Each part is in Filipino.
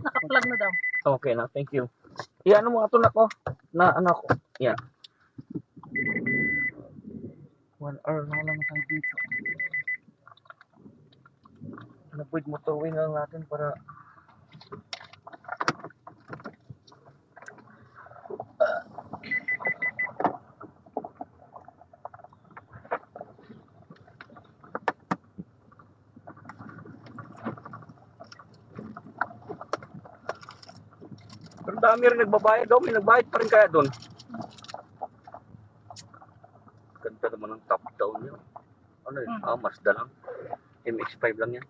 Naka-plug na daw. Okay na, thank you. Yan mo ato na ko. Na ano ko. Yan. 1 hour na lang tayo dito. Nag-wait motorway na lang natin para pero dami rin nagbabayad daw. May nagbayad pa rin kaya doon. Ganda naman ng top down yun. Ano yun? Mazda lang. MX-5 lang yan.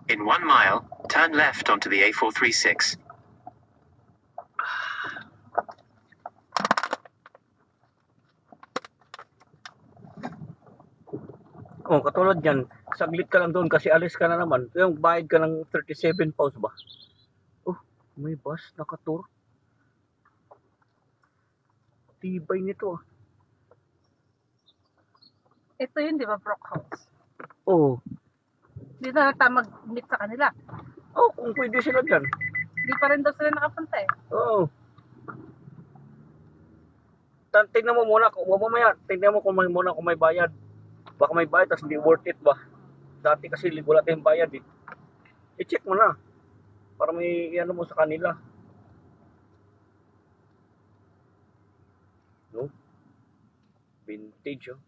In 1 mile, turn left onto the A436. Oh, katulad yan. Saglit ka lang doon kasi alis ka na naman. Yung bayad ka ng 37 pounds ba? Oh, may bus. Nakatur. Tibay nito ah. Ito yun, di ba, Brockhouse? Oh. Di na tayo mag-meet sa kanila. Oh, kung pwede sila dyan. Di pa rin daw sila nakapunta eh. Oo. Tignan mo muna kung mamaya, tignan mo kung may bayad. Baka may bayad tapos hindi worth it ba. Dati kasi wala tayong bayad eh. I-check mo na. Para may ano mo sa kanila. No? Vintage oh.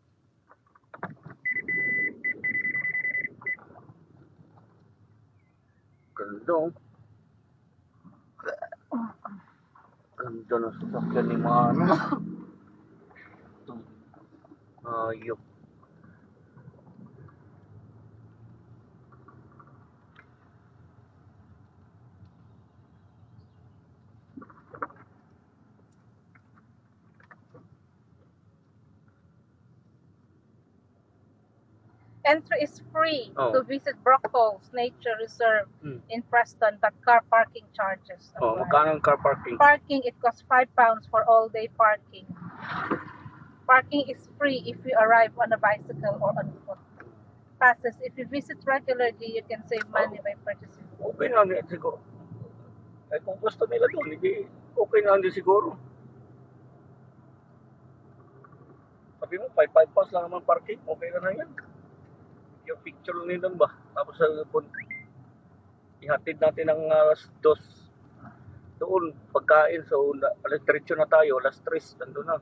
Ganda oh. Ganda na sasakyan ni Mano. Ayok. Entry is free to visit Brockhouse Nature Reserve in Preston, but car parking charges. Oh, magkano ang car parking? Parking, it costs £5 for all-day parking. Parking is free if you arrive on a bicycle or on foot. Passes, if you visit regularly, you can save money by purchasing. Okay na din siguro. Eh kung gusto nila doon, hindi okay na din siguro. Sabi mo, 5 pounds lang naman parking, okay na yan. Yung picture nila ba? Tapos ihatid natin ng alas 2 doon, pagkain. So, alas 3 na tayo, alas 3, nandun na.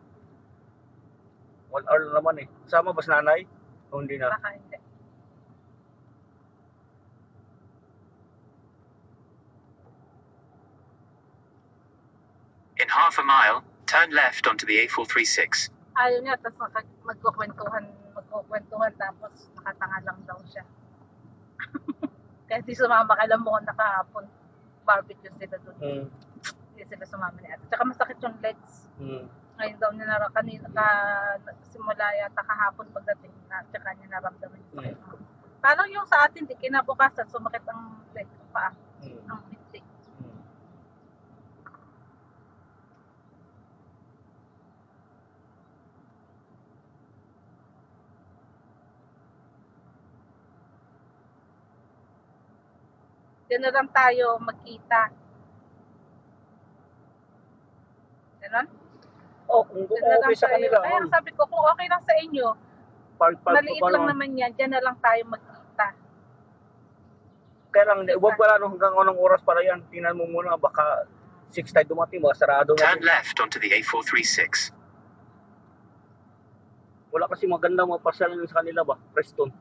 1 hour naman eh. Sama ba si nanay? O hindi na? Baka hindi. In half a mile, turn left onto the A436. Ayaw niya, tapos magkukwentuhan tapos nakatanga lang daw siya. Kaya di sumama, kailan mo nakahapon. Barbecue sila doon. Hindi sila sumama ni ate. Tsaka masakit yung legs. Ngayon daw niya kanina simula yata kahapon pagdating na tsaka niya naramdaman yung sakit. Parang yung sa atin, di kinabukasan, sumakit ang leg, paa, ang bitik. Diyan na lang tayo magkita. Ganon? Oh, kung okay sa kanila. Kaya sabi ko, kung okay lang sa inyo, maliit lang naman yan, dyan na lang tayo magkita. Kaya lang, huwag wala hanggang anong oras para yan. Tingnan mo muna, baka 6 tayo dumating, baka sarado na. Turn left onto the A436. Wala kasi maganda mga pasyalan sa kanila ba, Preston.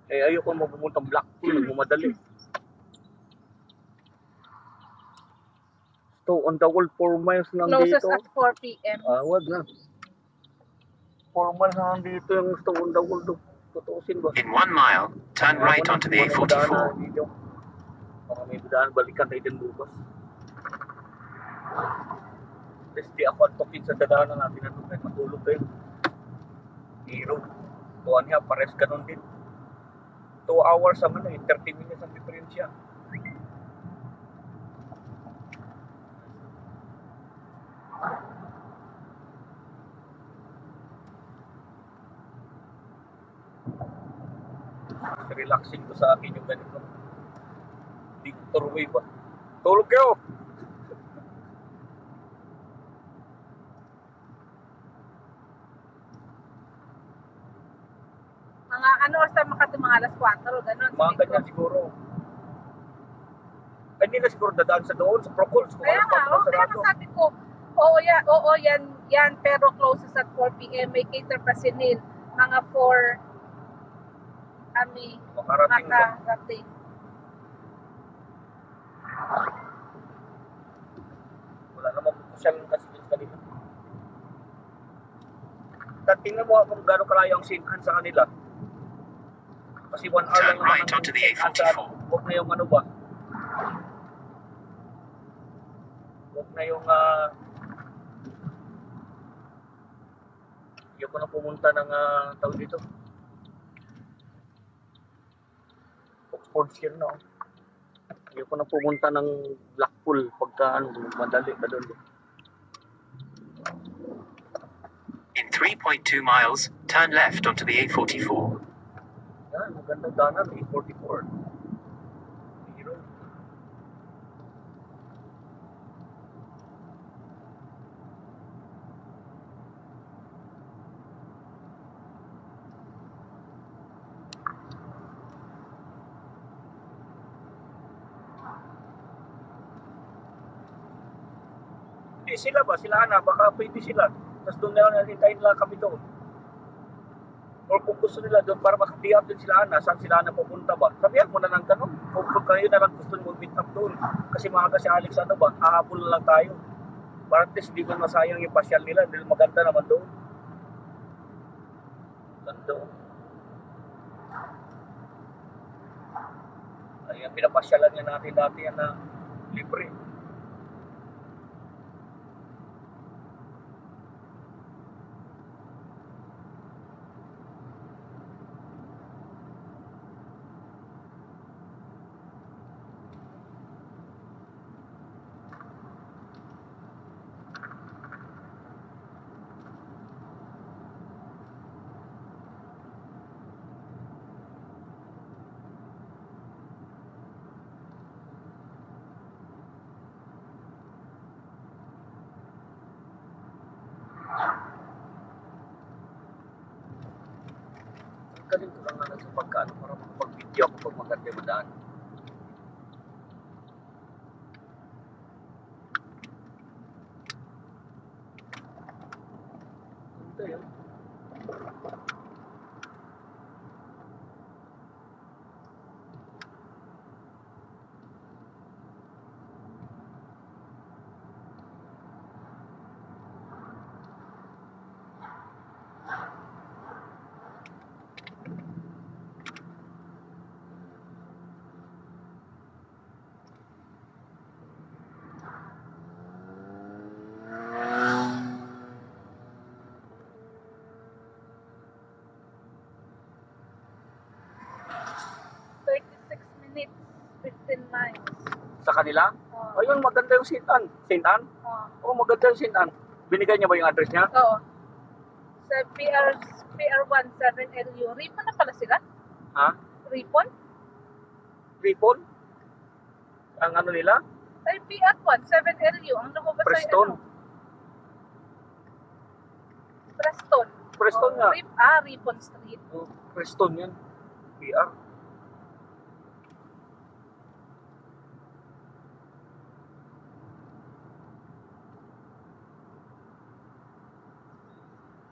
Eh ayoko mapupuntang Blackpool, nagmamadali. So on the wall 4 miles nang Closes dito. at 4 p.m. Wag na. 4 miles nang dito yung stone on the wall do. Tutuusin ba? In 1 mile, turn right onto the A44. Baka may daan, balikan tayo din bukas. Tapos di ako antokin sa dadaanan natin na kahit matulog kayo. Hero. Tuwan niya, pares ganun din. 2 hours ang 30 minutes ang diferensya. Mas relaxing to sa akin yung ganito. Motorway ba? Tulog kayo! Mga ano, basta mga alas 4, gano'n. Mga ganyan siguro. Ay, hindi na siguro dadaan sa doon, sa Procols. Kaya nga, kaya nga sabi ko, oo yan, pero closes at 4 p.m. May cater pa si Neil. Mga 4 kami Makarating ba? makarating. Wala namang social kasi yung kanila. Tingnan mo kung gano'ng kalayo ang sinhan sa kanila. Kasi 1 hour lang Turn right naman onto the sinhan A44. sa huwag na yung ano ba? Huwag na yung ko na pumunta ng tawag dito. Oxfordshire na. Ayoko na pumunta ng Blackpool pagka madali ka doon. In 3.2 miles, turn left onto the A44. Yan, magandang danan, A44. Hero. Sila ba? Sila Ana, baka pwede sila. Tapos doon na lang hintayin lang kami doon. Or kung gusto nila doon para makapiyap din sila Ana, saan sila Ana pupunta ba? Sabihan mo na lang tanong. Kung kayo na lang gusto nyo meet up doon. Kasi maaga si Alex ano ba, hahabol na lang tayo. Para at least hindi mo masayang yung pasyal nila. Dahil maganda naman doon. Ganda. Ay, pinapasyalan niya natin dati yan na libre. Galing ko lang na sa pagkaano para makapag-video ako pag maganda yung daan. Ito yun. Minutes, 15 miles. Sa kanila? Ayun, maganda yung St. Anne. St. Anne? Oo, maganda yung St. Anne. Binigay niya ba yung address niya? Oo. Sa PR17LU. Ripon na pala sila? Ha? Ripon? Ripon? Ang ano nila? Ay, PR17LU. Ang lumabas Preston. ay ano? Preston. Preston nga. Ripon Street. Preston yan. PR.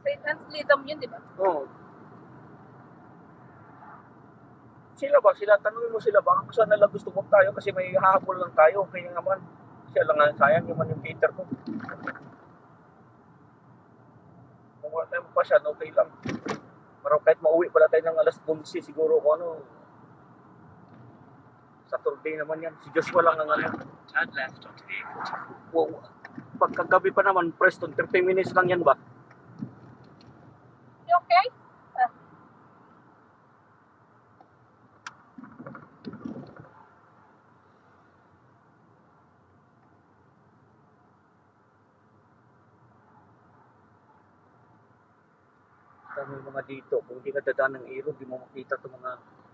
St. Anne's Lidam yun, di ba? Oo. Sila ba? Tanungin mo sila ba? Kung saan nila gusto mo tayo kasi may hahabol lang tayo. Kaya naman, siya lang nga sayang yung Peter ko. Kung wala tayong pasyan, okay lang. Pero kahit mauwi pala tayo ng alas 11 siguro kung ano. Saturday naman yan. Si Joshua lang ang ano. Turn left onto the A44. Wow. Pagkagabi pa naman, Preston, 30 minutes lang yan ba? You okay? Kami mga dito, kung hindi ka dadaan ng Aero, di mo makita itong mga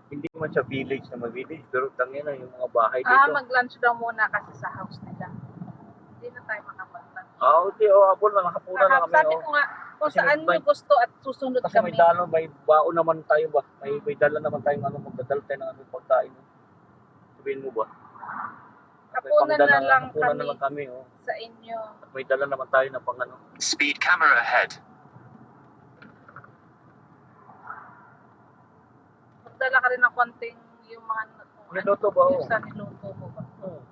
Hindi man siya village na village, pero tangin na yung mga bahay dito. Mag-lunch daw muna kasi sa house nila. Hindi na tayo makapag-lunch. Okay, abon na, nakapunan na kami. Sabi ko nga, kung Kasi saan may- nyo gusto at susunod Kasi kami. may dalo, may baon naman tayo ba? May dala naman tayong magdadala tayo ng pagkain. Sabihin mo ba? Kapunan na lang Kapunan kami na lang kami. Oh. sa inyo. At may dala naman tayo na pang Speed camera ahead. Magdala ka rin ng konting yung mga Niluto ba, yung oh? sa niluto mo ba? Oh.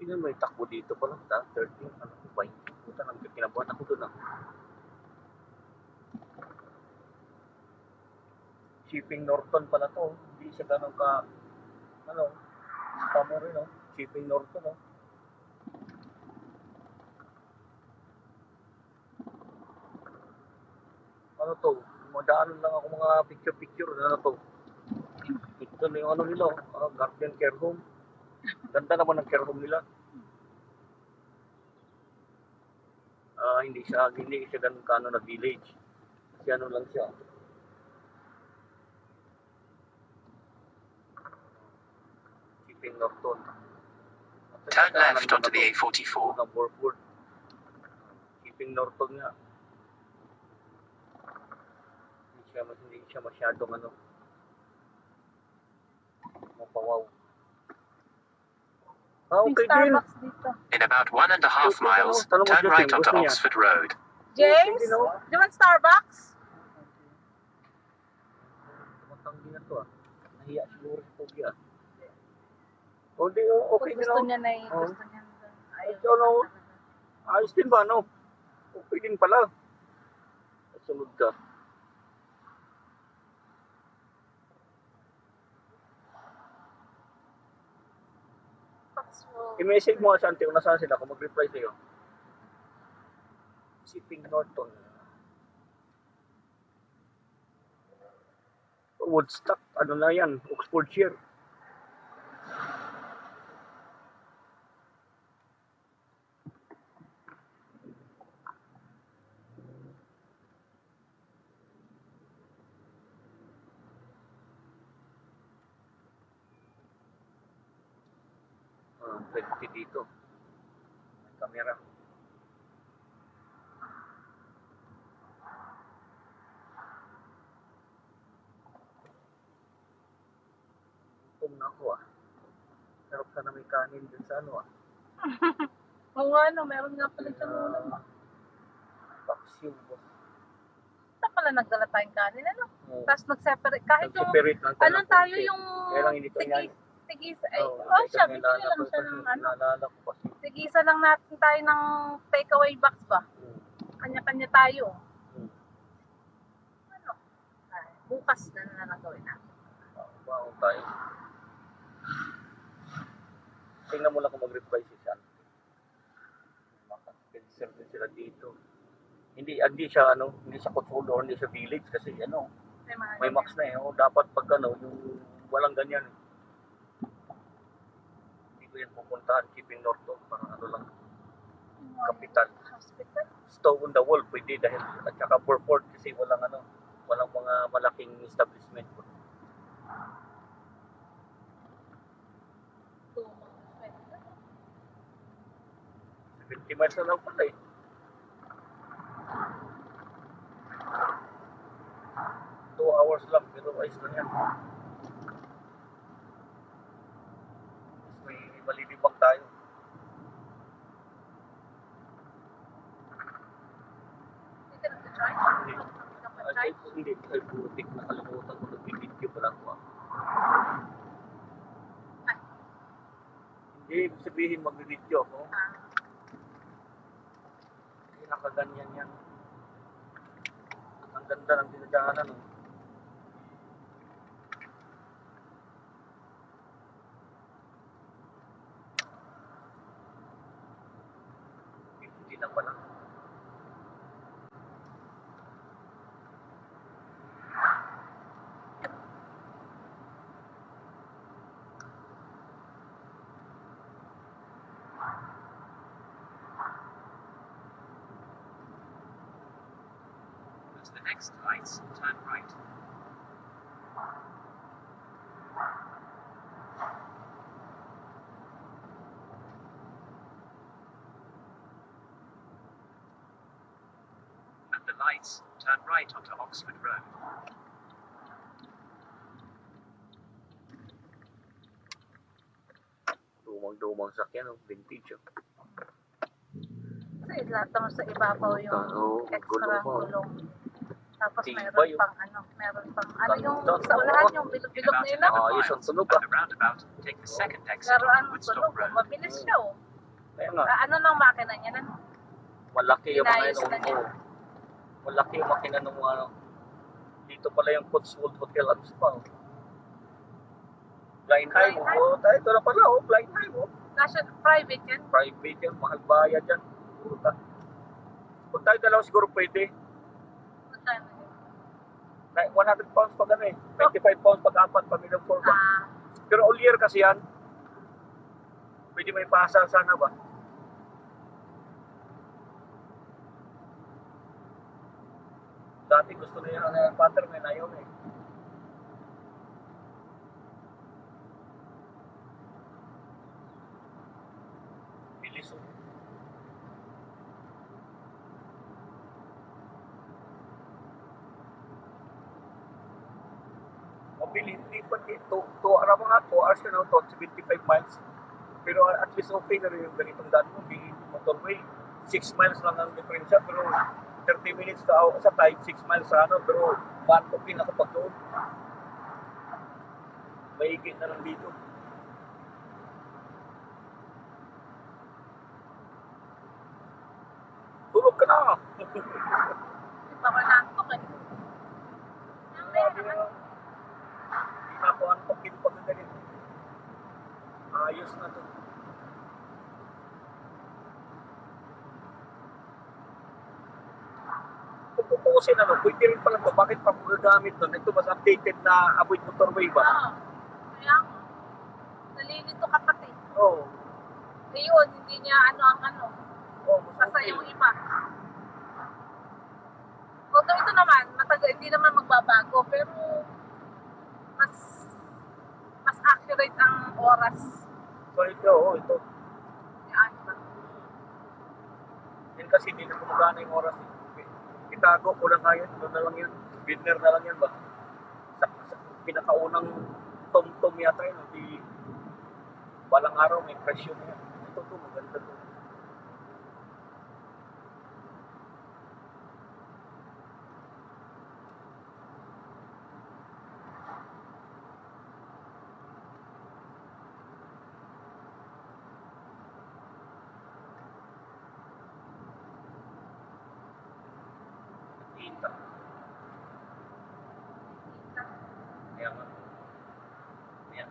Hindi may takbo dito pa lang, 13, ano ba yun? Puta, kinabuhan ako doon Shipping Norton pala to, hindi siya ganun ka, tama rin Shipping Norton Ano to, madaanan lang ako mga picture, to. Ito na yung nila, Guardian Care Home. Ganda naman ng care home nila. Hindi siya ganun ka na village. Kasi lang siya. Shipping Norton. Turn left onto the A44. Shipping Norton nga. Hindi siya masyadong mapawaw. May Okay din. Starbucks dito. In about 1.5 miles, Tanong mo, turn Justin, right onto gusto niya? Oxford Road. James, Okay din, do you want Starbucks? Tumatanggi na to Nahiya siguro si Pogi O di, okay din Gusto niya na Oh. gusto niya. Ayos din ba Okay din pala. Sunod ka. I-message mo sa auntie kung nasaan sila, kung mag-reply sa'yo. Shipping Norton. Woodstock, na yan, Oxfordshire. Pwede dito. May camera. Gutom na ako Sarap sana may kanin dun sa Oo meron nga pala siyang ulam. Paksiw ba? Ito pala nagdala tayong kanin, Tapos nag-separate, kahit yung, Nag-separate lang tayo ng tayo konti. yung Kaya lang hindi ko yan. tigisa, siya, bibili lang siya ng Naalala ko kasi. tigisa lang natin tayo ng takeaway box ba? Kanya-kanya tayo. Bukas na lang gawin natin. Baon tayo. Tingnan mo lang kung mag-reply si Sean. Maka-serve din sila dito. Hindi siya hindi siya Cotulo or hindi siya village kasi may max na dapat pag yung walang ganyan hindi ko yan pupuntahan Shipping Norton parang lang kapital Hospital. Stove on the wall pwede dahil at saka port kasi walang mga malaking establishment 70 miles na lang pala 2 hours lang pero ayos na yan may malilibang tayo hindi ay putik nakalimutan ko nag-video pala ako hindi ibig sabihin mag-video ako hindi nakaganyan yan ang ganda ng dinadaanan hindi na pala to the next lights, turn right. At the lights, turn right onto Oxford Road. Dumang-dumang sakyan, oh. Vintage. Oh. Kasi lahat naman sa ibabaw yung Oo, extra gulong pa. gulong. Tapos Tibay, meron oh. pang meron pang, ano yung Ganda, sa unahan oh. yung bilog-bilog About nila. 11 Ayos ang miles, tunog, at ah. the roundabout, take the second exit Pero onto ang Woodstock tunog, Road. mabilis siya oh. Kaya nga, Ano ng makina niya na? malaki yung mga Inayos ano. na niya. Oh. Malaki yung makina ng mga ano. Dito pala yung Cotswold Hotel at Spa. Oh. Blind High mo. Oh, tayo, ito na pala. Oh, Blind High mo. National private yan. Private yan, mahal bayad yan. Puta. Kung tayo dalawa siguro pwede. Magkano yun? 100 pounds pag ano eh. 25 pounds pag apat, pamilyang 4 ba. Ah, Pero all year kasi yan. Pwede may pasa sana ba? Dati gusto na yung Patterman, ayaw na eh. Bilis oh. Mabilis, hindi pa dito. Mga 2 hours na to, 75 miles. Pero at least okay na rin yung ganitong daan mo. Di motorway, 6 miles lang ang diferensya. Pero 30 minutes sa time, 6 miles sa ano. Pero okay na kapag doon. Mahigit na lang dito. Tulog ka na! hindi pa ko nantok eh. Grabe na. Hindi na ako ang pag ganito. Ayos na to. Kung tutuusin pwede rin pala to. Bakit pa magagamit nun? Ito mas updated na avoid motorway ba? Oo. Kaya nga. Nalilito ka pati. Oo. Ayun, hindi niya ano. Oh, mas Basta okay. yung iba. Although ito naman, hindi naman magbabago, pero mas accurate ang oras. So ito. Yan ba? Yan kasi hindi na gumagana yung oras. Itago ko lang ngayon. Ano na lang yun? Winner na lang yan ba? Sa pinakaunang tom-tom yata yun. Di, balang araw may presyo na yan. Ito maganda to. Kita. Kaya nga. Ayan.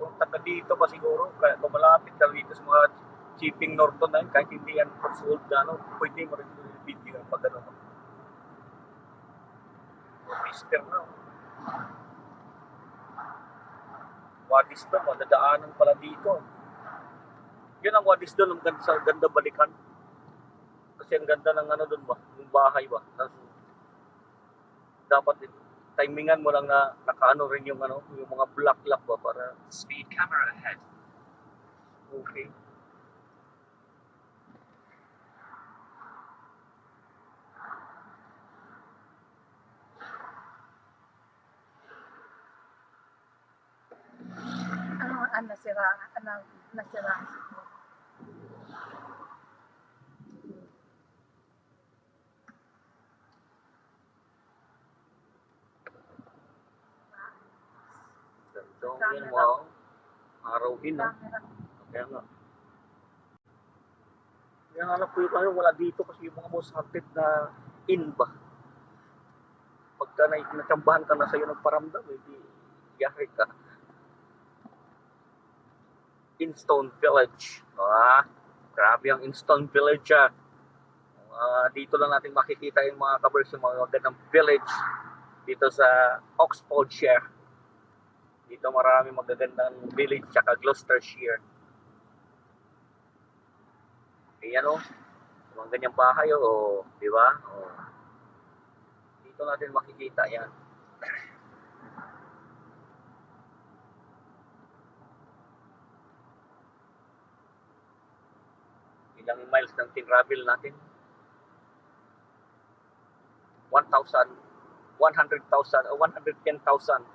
Kung taga dito pa siguro, kaya kung malapit ka dito sa mga shipping Norton na yun, kahit hindi yan Cotswold na pwede mo rin yung video pag ano. Mister na. Wadisdom, nadaanan pala dito. Yun ang Wadisdom, ang ganda balikan. Kasi ang ganda ng ano doon ba, yung bahay ba. Dapat timingan mo lang na nakaano rin yung ano, yung mga black lock ba para Speed camera ahead. okay. Nasira. So, yun mo, araw din no? Camera. Kaya nga. Kaya nga po yung ano, wala dito kasi yung mga most haunted na inn ba? Pagka natsambahan ka na sa'yo ng paramdam, hindi yari ka. In Stone Village. Ah, Grabe ang Instant Village siya. Dito lang natin makikita yung mga covers yung mga magandang village dito sa Oxfordshire. Dito marami magagandang village tsaka Gloucestershire. Ayan o, mga ganyang bahay o, di ba? O, dito natin makikita yan. Ilang miles ng travel natin? 1,000, 100,000 o 110,000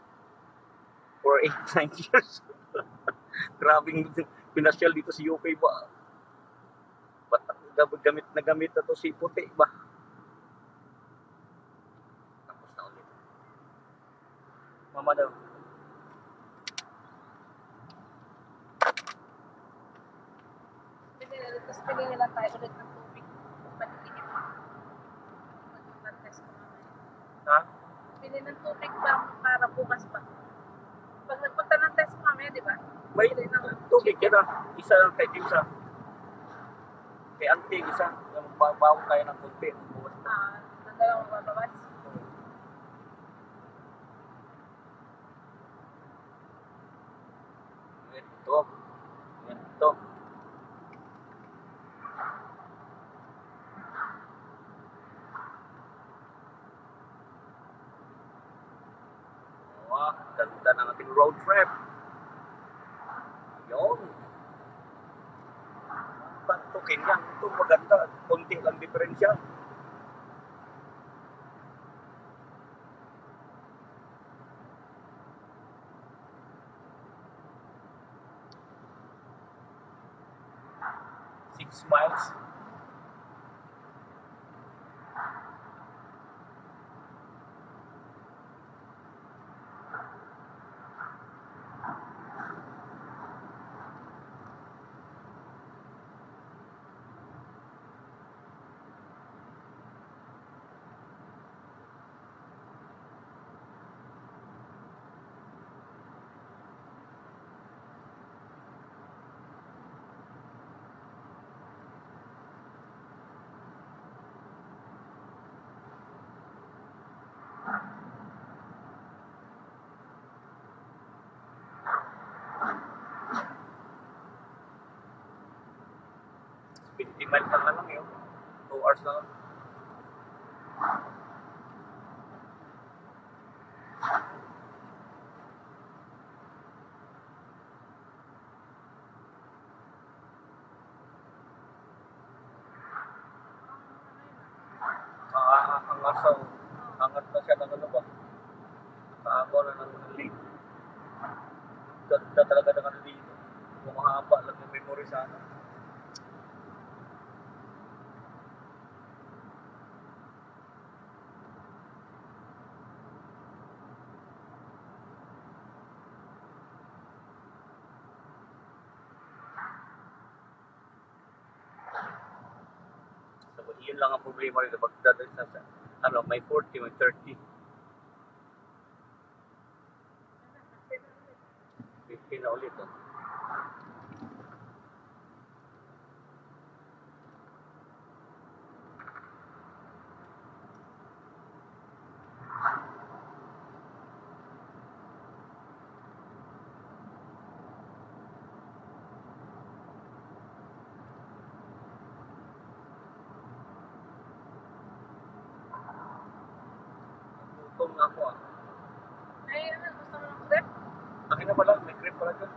for 8-9 years. Grabing pinasyal dito sa UK ba? Ba't gamit na gamit na to si puti ba? Tapos na ulit. Mama daw. Tapos pinili lang tayo ulit ng tubig. Pag-inip. Pag-test ko mamaya. Ha? Pili ng tubig pa para bukas pa. Pag nagpunta ng test ko mamaya, di ba? May Pili ng tubig yan ah. Isa lang kay Timsa. Kay Auntie, isa. Magbabaw tayo ng kunti. ng dalawang mababas. Ito. Ito. Ganda ng ating road trip. Yun. Tukin yan. Ito maganda. Kunti lang diferensya. Miles. Miles na lang yun. 2 hours na lang. Angat na siya ng ano ba? Nakaagaw na ng late. Ganda talaga ng ano dito. Mahaba lang yung memory sana. So, yun lang ang problema rin kapag dadal sa may 40, may 30. 50 na ulit. Oh. Gutom na ako ah. Ay, gusto mo ng crepe? Akin na pala, may crepe pala dyan.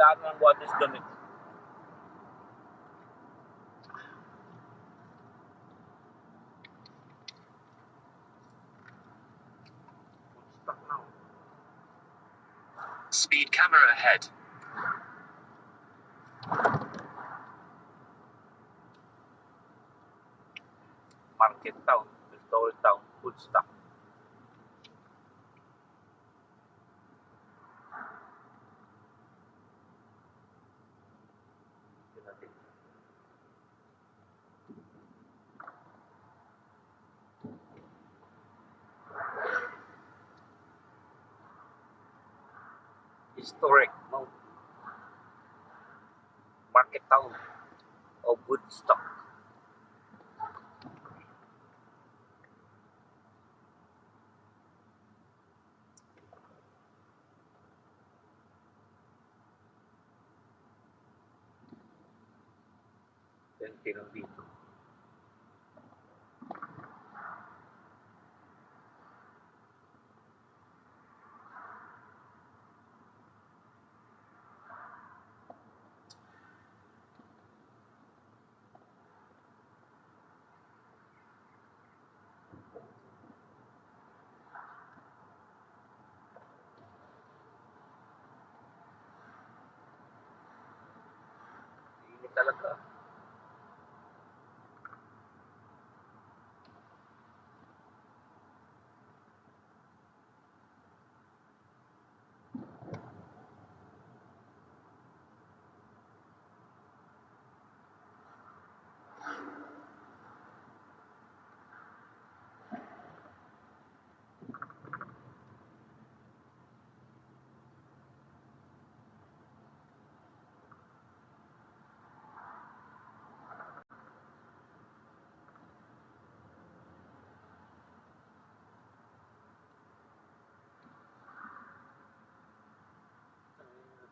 lahat ng waters doon eh. Stop now. Speed camera ahead. Market town, Bristol town, Woodstock. Yun natin. Historic Mount Market town of Woodstock. Yan tinong dito. Init talaga.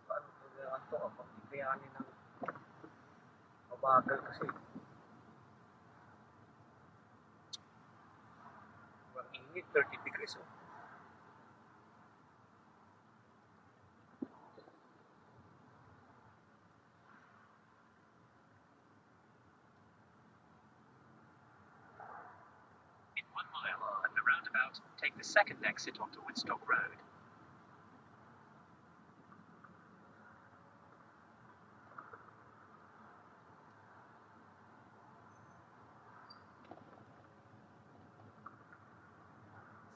Paano kaya ito kapag ikayanin ng mabagal kasi. Ang init, 30 degrees. Oh. In 1 mile, at the roundabout, take the second exit onto Woodstock Road.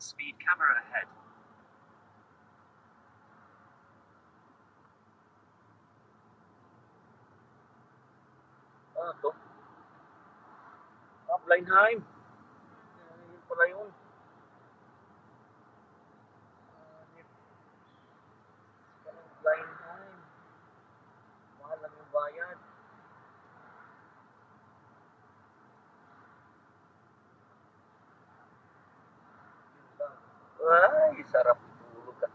Speed camera ahead. Ano to? Ah, Blenheim. Yun pala yun. Blenheim. Mahal lang yung bayad. Ay, sarap tulog ka.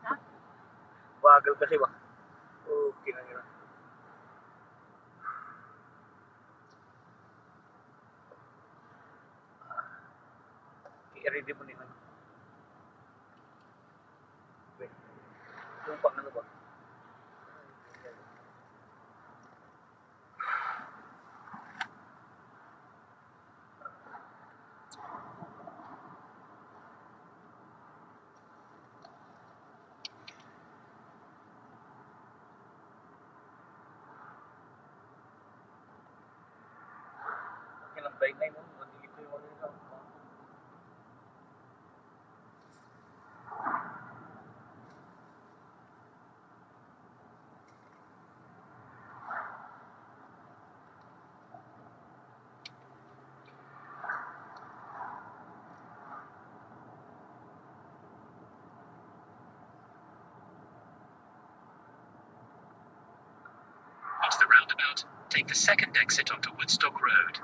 Ha? Bagal kasi ba? Okay na yun. I-ready mo nila. Wait. Yung pang ano ba? Ilang Blenheim mo? Dito yung ano nila. At the roundabout, take the second exit onto Woodstock Road.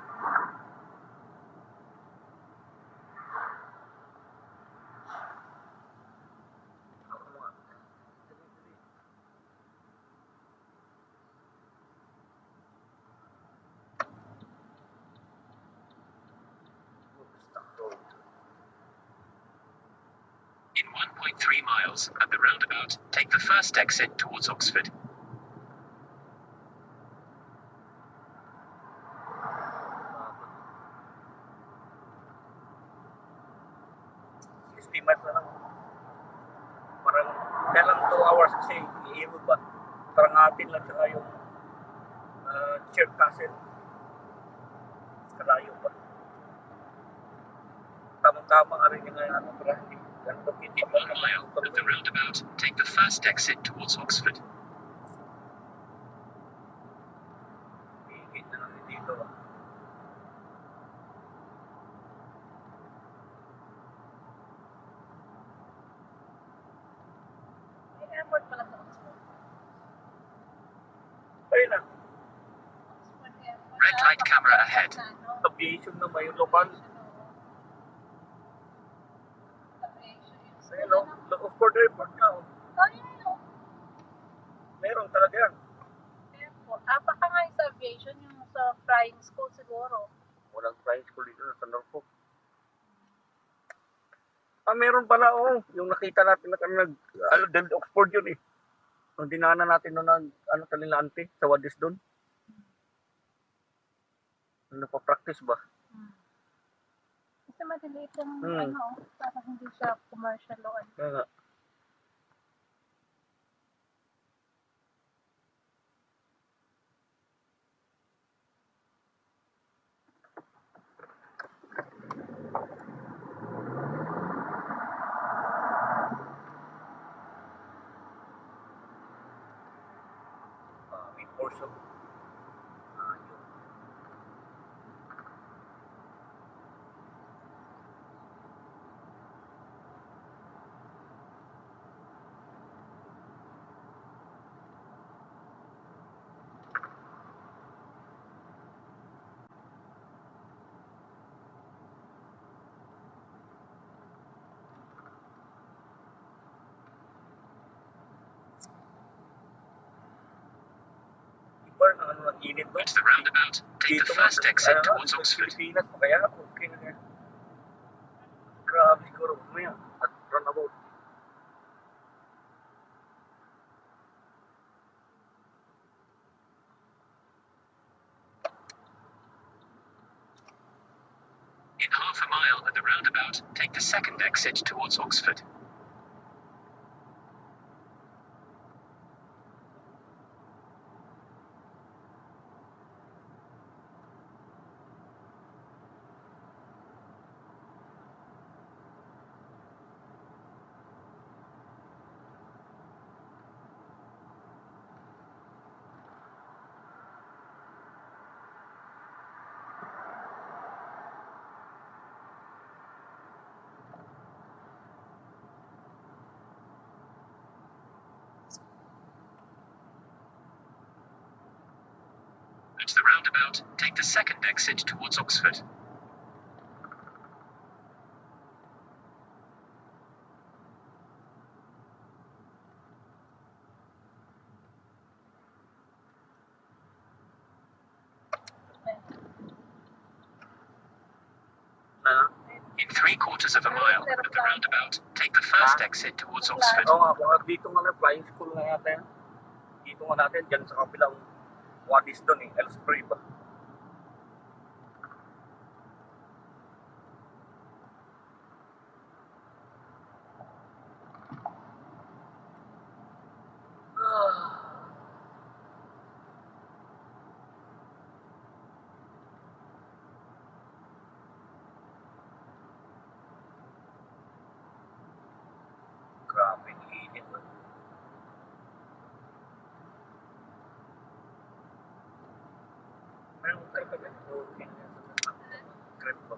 Ako mga. Dali, dali. Woodstock Road. In 1.3 miles, at the roundabout, take the first exit towards Oxford. 60 miles na lang. Parang, kaya lang 2 hours kasi iiwan ba? Parang atin lang saka yung Chirk Castle. Kalayo pa. Tamang-tama nga rin yung ano, para hindi ganito In kita 1 mile at the roundabout, take the first exit towards Oxford. Higit na namin dito. May airport pala sa Oxford. Ayun na, Oxford Airport. Red light camera ahead. Sa ano? aviation na may lokal. Aviation. Ayun o, Oxford Airport na o. Oh, yun o. Meron talaga yan. Airport. Baka nga yung sa aviation, yung sa flying school siguro. Walang flying school dito sa Norfolk. Meron pala oh. Yung nakita natin na del Oxford yun eh. Ang dinaanan natin noon ng Talinante sa Wadis doon. Nagpa-practice ba? Kasi madaliit yung Hmm. para hindi siya commercial o ano. Kaya nga. May portion. Yun. Iba na ang init no? At the roundabout, take the first exit towards Oxford. Pilipinas pa kaya okay na yan. Grabe siguro mamaya at runabout. In half a mile at the roundabout, take the second exit towards Oxford. At the roundabout, take the second exit towards Oxford. Na? In 3/4 of a mile at the roundabout, take the first exit towards Oxford. Oo nga, baka dito nga na flying school nga yata yan. Dito nga natin, dyan sa kapilang Wadis doon eh, Ellsbury ba? Grabe, init na. Meron tayo kami. Okay. Crep ba?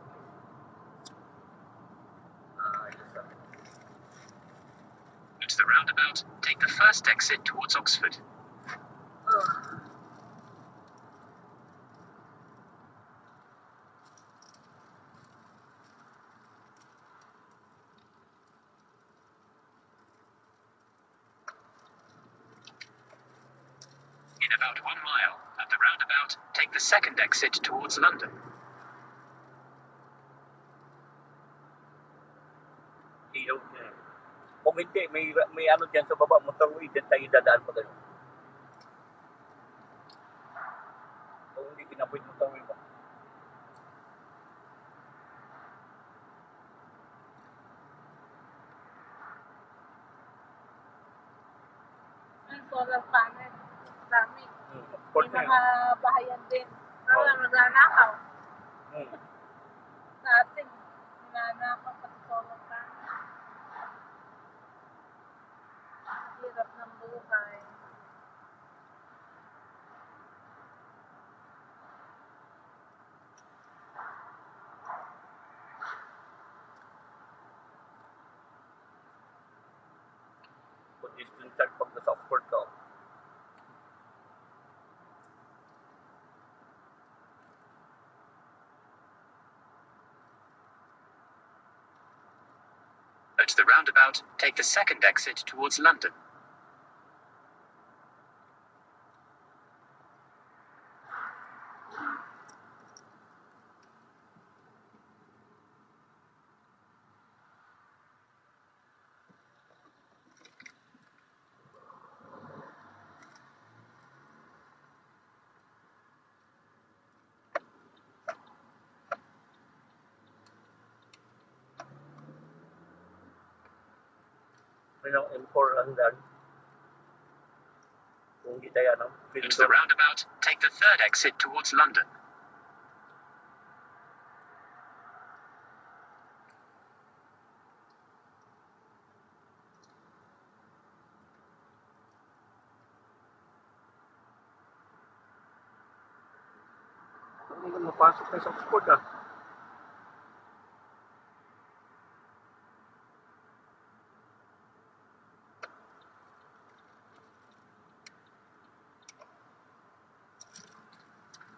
Ayos ah. At the roundabout, take the first exit towards Oxford. In about 1 mile at the roundabout, take the second exit towards London. Ilaw niya eh. Kung hindi, may ano dyan sa baba, motorway, dyan tayo dadaan pa ganun. Kung hindi pinapoy motorway ba? solar panel. Dami. Port May na mga bahayan din. Para Oo. magnanakaw. yun. Sa atin, nanakaw pati solar panel. Hirap ng buhay. Congestion charge pag nasa off-port ka. At the roundabout, take the second exit towards London. May ng M4 lang dyan. Kung hindi tayo, At the Pindor. roundabout, take the third exit towards London. Hindi ka mapasok na sa off-port ah.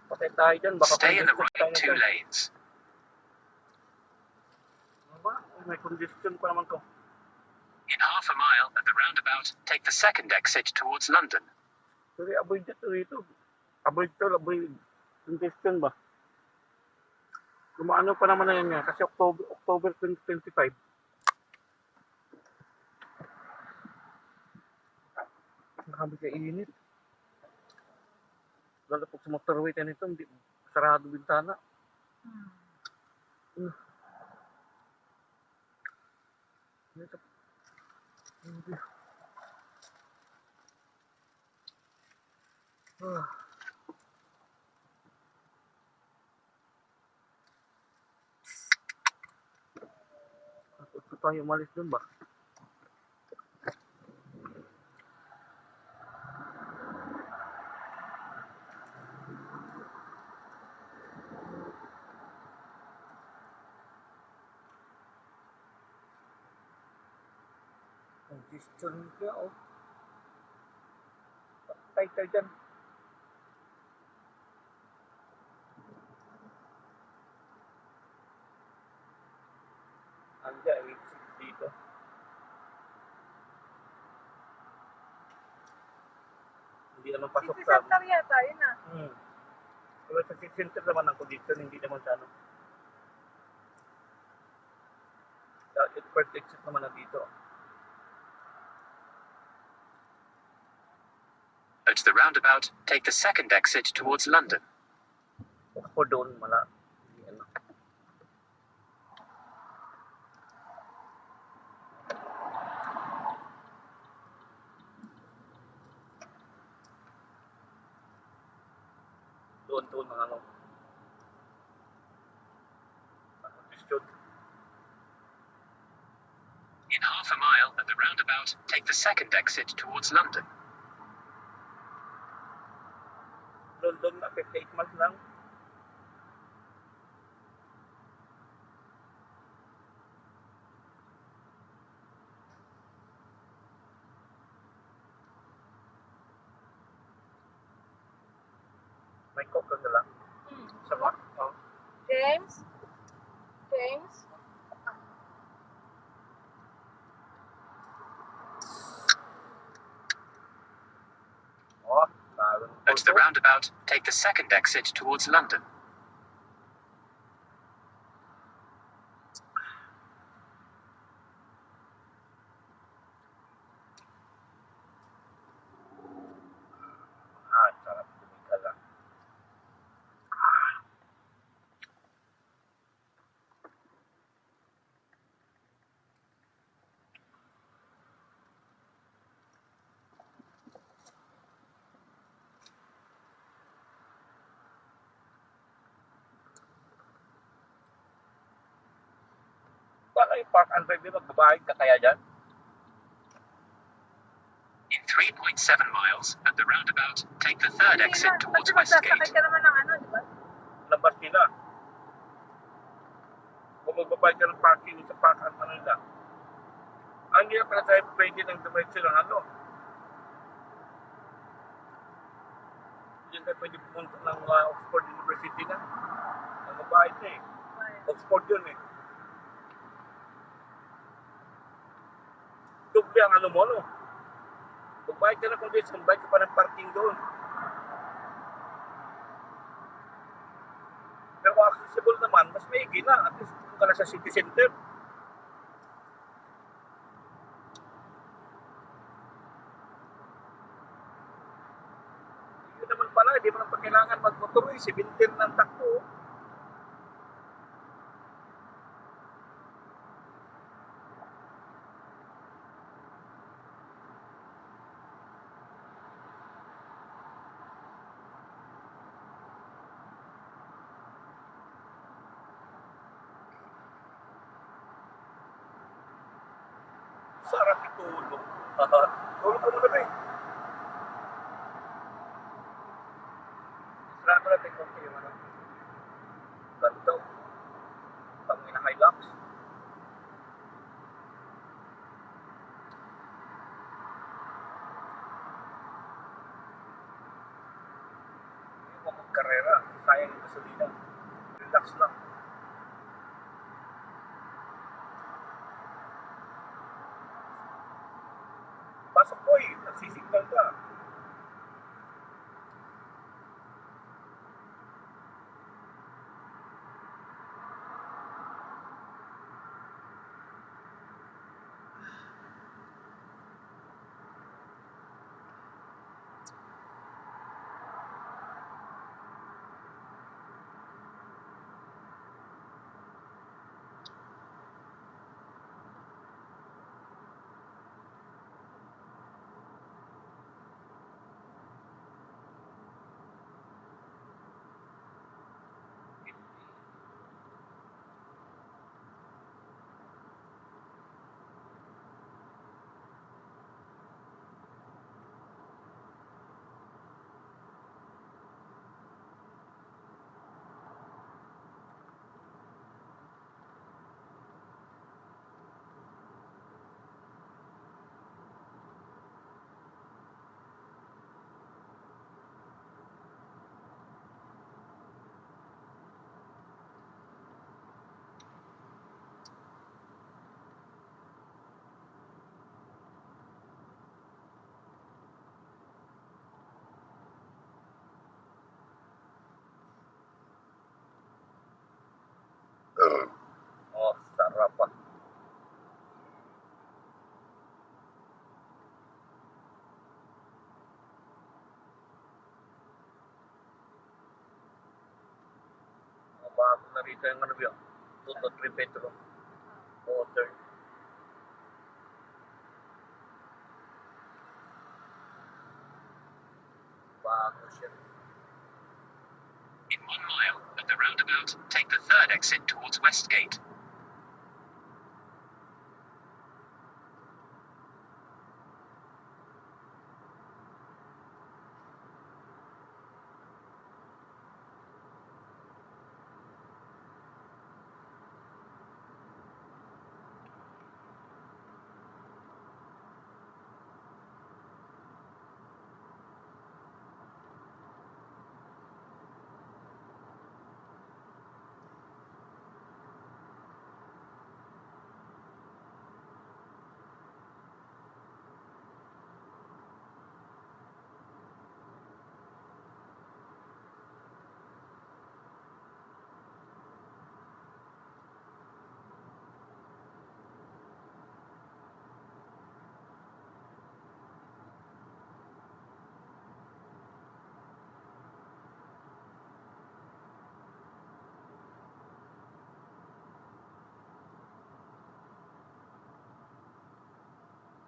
Patay tayo dyan, baka Stay in the congestion right tayo 2 nito. lanes. Ano ba? May congestion pa naman to. In half a mile at the roundabout, take the second exit towards London. Sorry, avoid dito. Avoid congestion ba? Lumaano pa naman na yan nga, kasi October 2025. Grabe ka init. Lalo pag sa motorway tayo nito, hindi sarado bintana. Hindi. Gusto tayo umalis dun ba? Congestion ka oh. Patay ka dyan. Anja, exit dito. Hindi naman pasok City sa... Center yata, yun ah. Pero sa city center naman ang congestion, hindi naman sa ano. Sa first exit naman na dito. At the roundabout, take the second exit towards London. O doon, mala. Hindi ano. Doon mga ano. Congestion. In half a mile at the roundabout, take the second exit towards London. London na 58 miles lang. May coke na lang. Sama. Oh. James? Oh, parang At the roundabout, take the second exit towards London. Sarap tumika lang. Kala yung park and ride, di ba? Babae ka kaya dyan? In 3.7 miles, at the roundabout, take the third Hindi exit na. towards Kasi magsasakay Westgate. ka naman ng ano, di ba? Labas nila. Kung magbabayad ka ng parking sa park and ano nila. Ang hindi na pala tayo pwede ng diretso ng ano. Hindi na tayo pwede pumunta ng Oxford University na. Ang babayad na eh. Oxford yun eh. Doble ang ano mo, no? Magbayad ka na kung di, bayad ka pa ng parking doon. Pero kung accessible naman, mas maigi na. At least kung ka na sa city center. Yun naman pala, hindi mo na pa kailangan magmotor eh. 17 ng takbo. Sarap itulog. Tulog ka muna ba eh. Sarap na natin kung yung ano. Ganito. Pangin na Hilux. Yung mga magkarera. Sayang yung gasolina. Relax lang. Pasok po eh. Nagsisignal ka. Oh, sarap ah. Bago na rito yung ano yun. 2 to 3 bedroom. Water. Bago siya. In 1 mile, at the roundabout, take the third exit towards Westgate.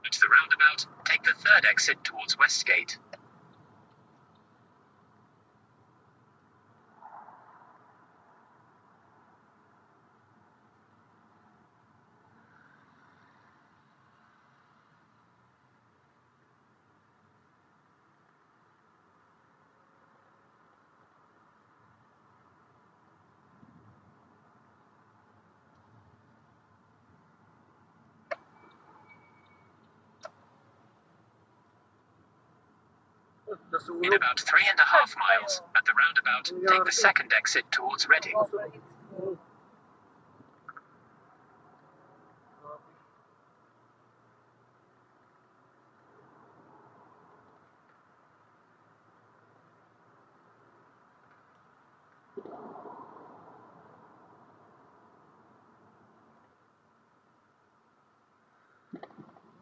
At the roundabout, take the third exit towards Westgate. In about 3.5 miles, at the roundabout, take the second exit towards Reading. Over it's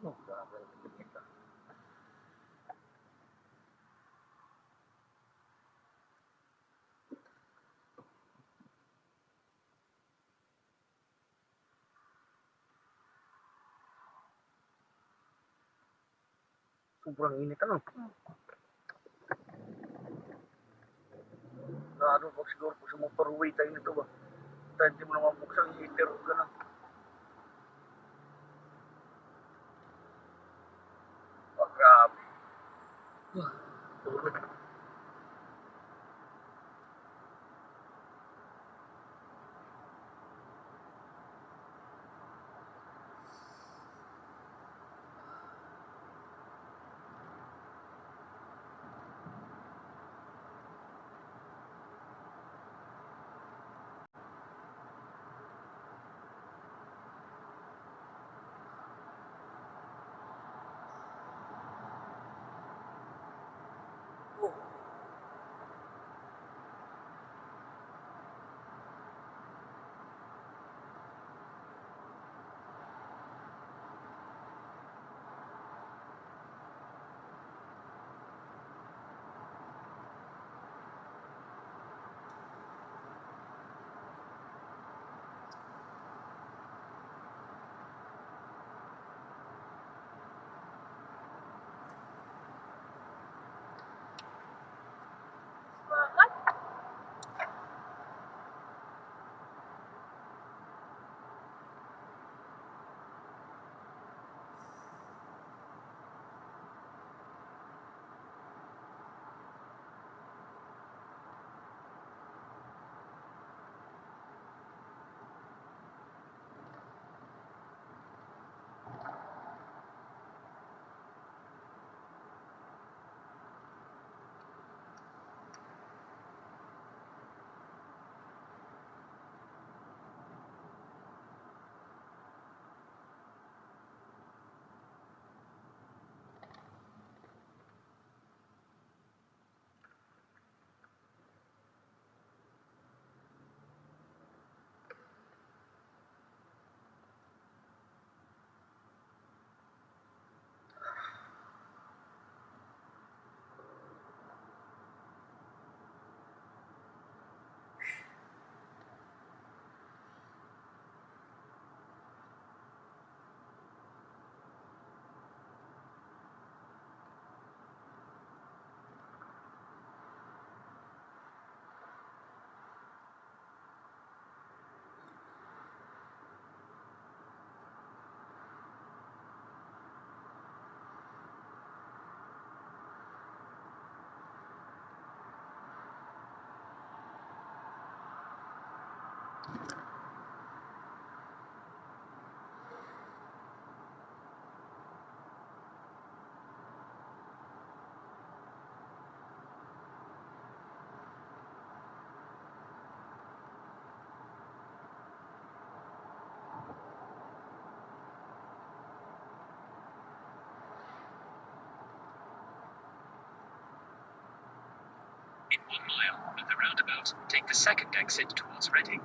Oh, grabe. Kita. Sobrang init ano. Lalo pag siguro kung sa motorway tayo nito ba. Tayo hindi mo naman buksan yung heater o gano'n. Oh, grabe. Tulog. Oh. what? In 1 mile, at the roundabout, take the second exit towards Reading.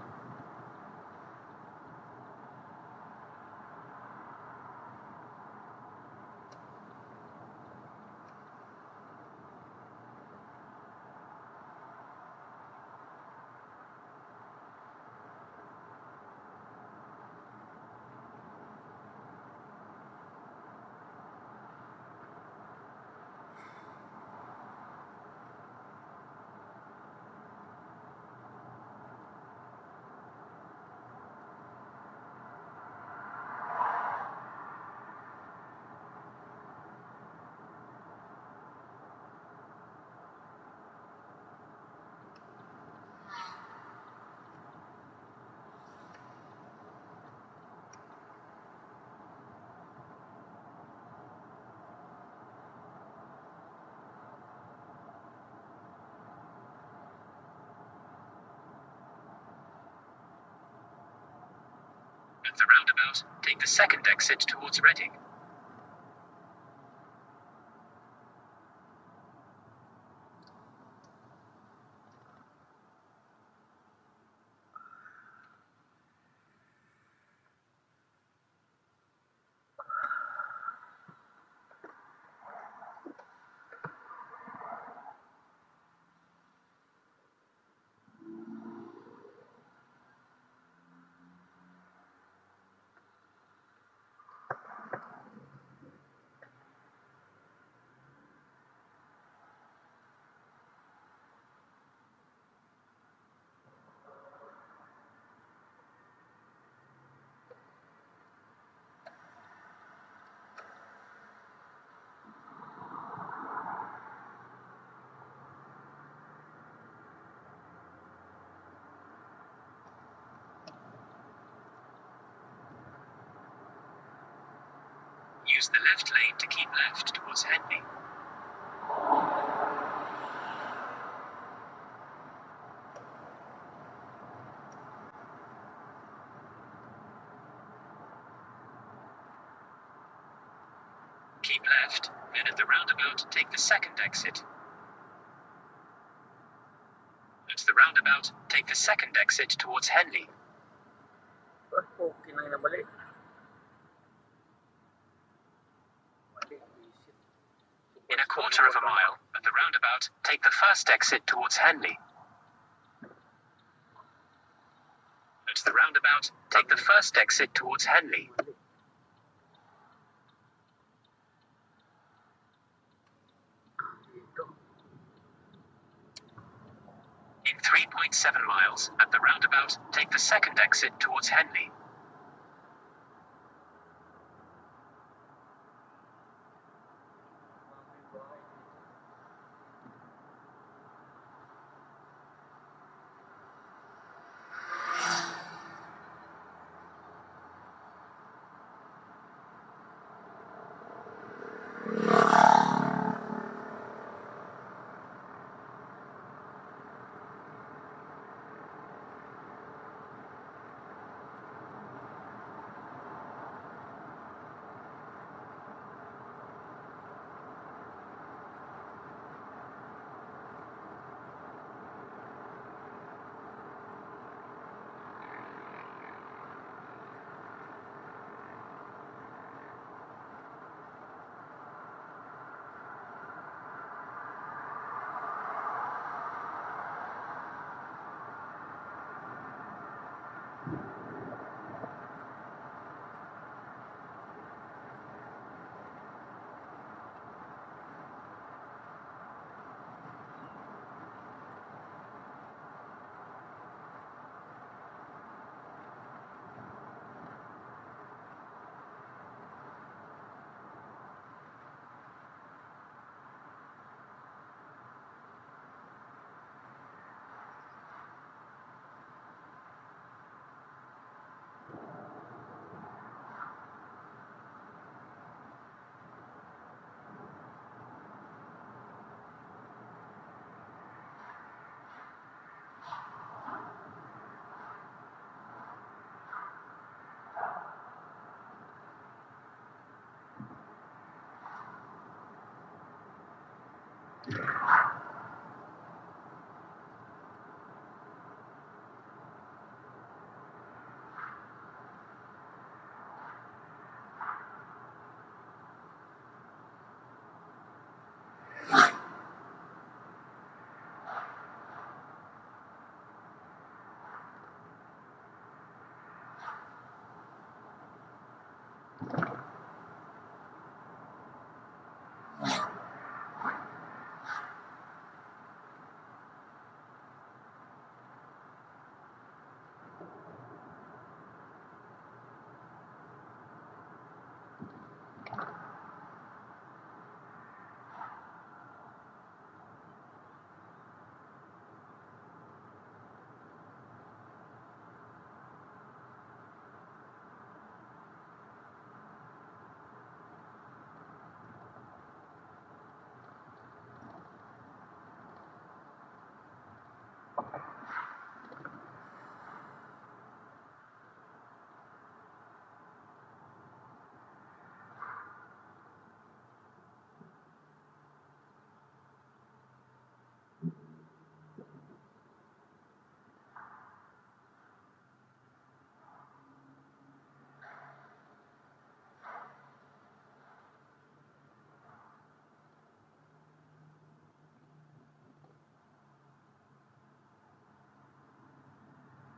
At the roundabout, take the second exit towards Reading. Use the left lane to keep left towards Henley. Keep left, then at the roundabout, take the second exit. At the roundabout, take the second exit towards Henley. Okay na yun, balik. In a quarter of a mile, at the roundabout, take the first exit towards Henley. At the roundabout, take the first exit towards Henley. In 3.7 miles, at the roundabout, take the second exit towards Henley.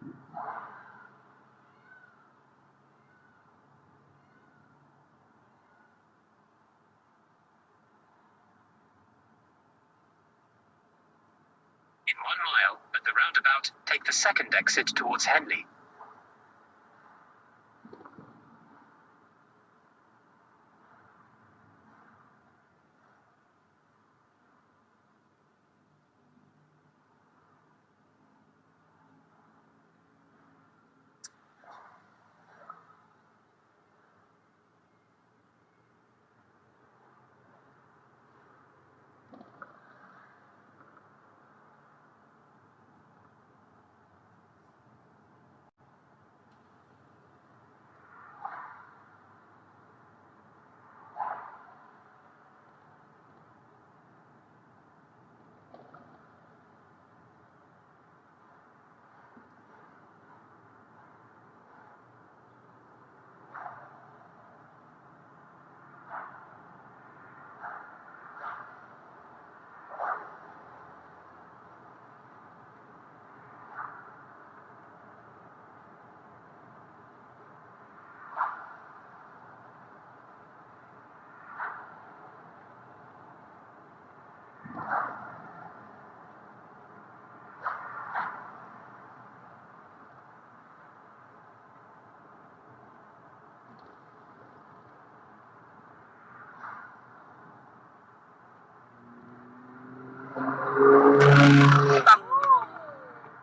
In 1 mile, at the roundabout, take the second exit towards Henley.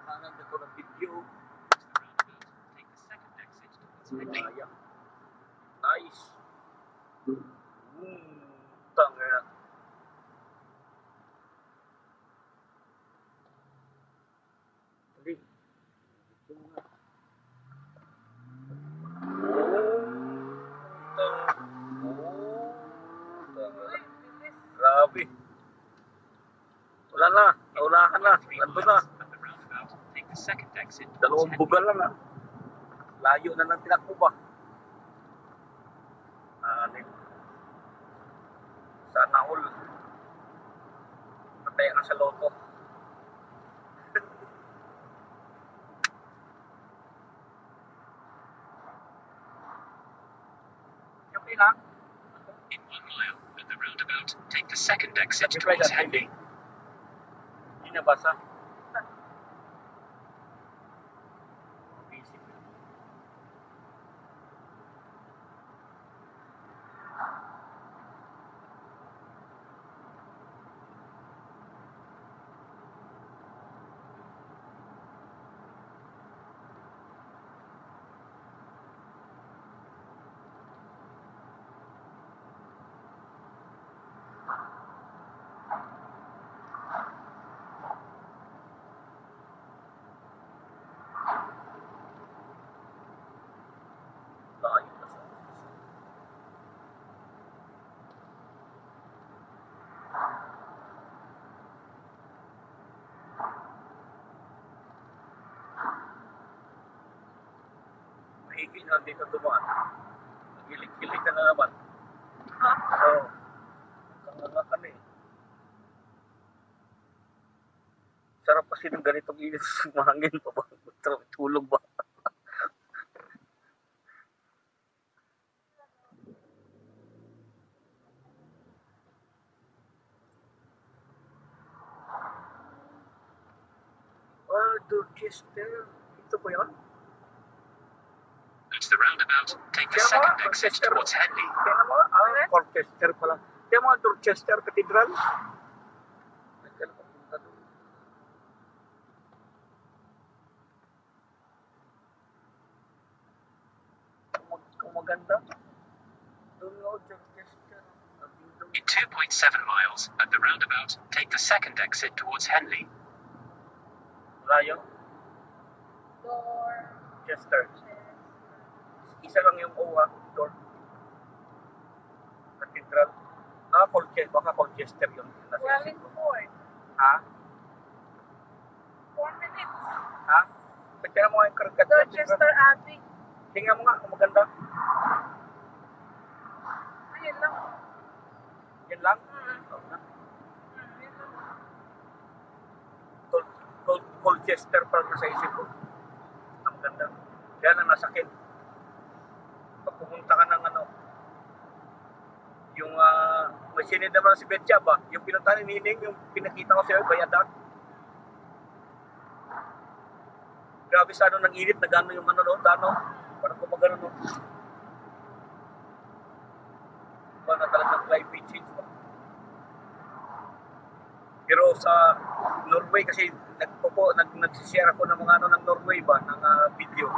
Tangan ko ng video. Take the second exit towards Henley. Sayang. Nice. Tanga. Hindi. Ito nga. Tanga. Uy, bilis. Grabe. Wala na. Naulakan na. 3 Nandun na. miles, at the roundabout, take the second exit towards Dalawang Henley. bugal lang layo na ng tinakbo ba? Sana all. Patay ka sa loto. Okay lang. In 1 mile, at the roundabout, take the second exit Sabi towards ka, Henley. hindi nabasa. Busy. Layo na sa mahigil na dito dumaan. Gilig-gilig ka na naman. Ha? Oo. Kanga ka na eh. Sarap kasi ng ganitong init sa mahangin pa ba? Tulog ba? Dorchester. Ito ba yun? At the roundabout, take the Kaya second mga exit Dorchester. towards Henley. Kaya mga, Dorchester pala. Kaya mga Dorchester Cathedral. Nagkala papunta doon. Kung maganda. Doon nga, Dorchester. In 2.7 miles, at the roundabout, take the second exit towards Henley. Layo. Dorchester. Chester. Isa lang yung O door. Cathedral. Colchester. Baka Colchester yun. Well, in 4. Ha? 4 minutes. Ha? Pagkira mo nga yung Cathedral. Dorchester Abbey. Tingnan mo nga kung maganda. Ayun lang. Yan lang. Yun lang. Colchester parang nasa isip ko. Yan ang nasakit. Pag pumunta ka ng ano, yung may sinid naman si Betcha ba? Yung pinuntahan ni Nining, yung pinakita ko sa'yo, Bayadak. Grabe sa ano, nang init, nagano yung ano no, dano. Parang kumagano no. Diba na talagang climate change ba? Pero sa Norway kasi nagsishare ako ng mga ano ng Norway ba, ng video.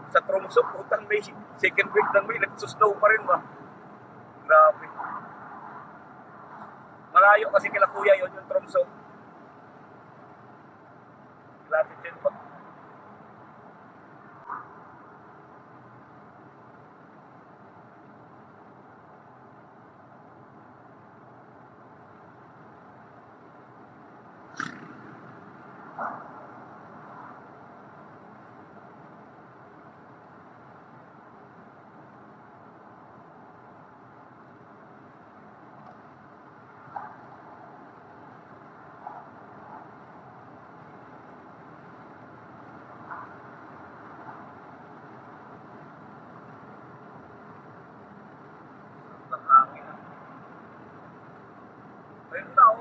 Sa Tromsø, putang may second week ng may nagsusnow pa rin ba? Grabe. Malayo kasi kila kuya yon yung Tromsø. Latitude pa.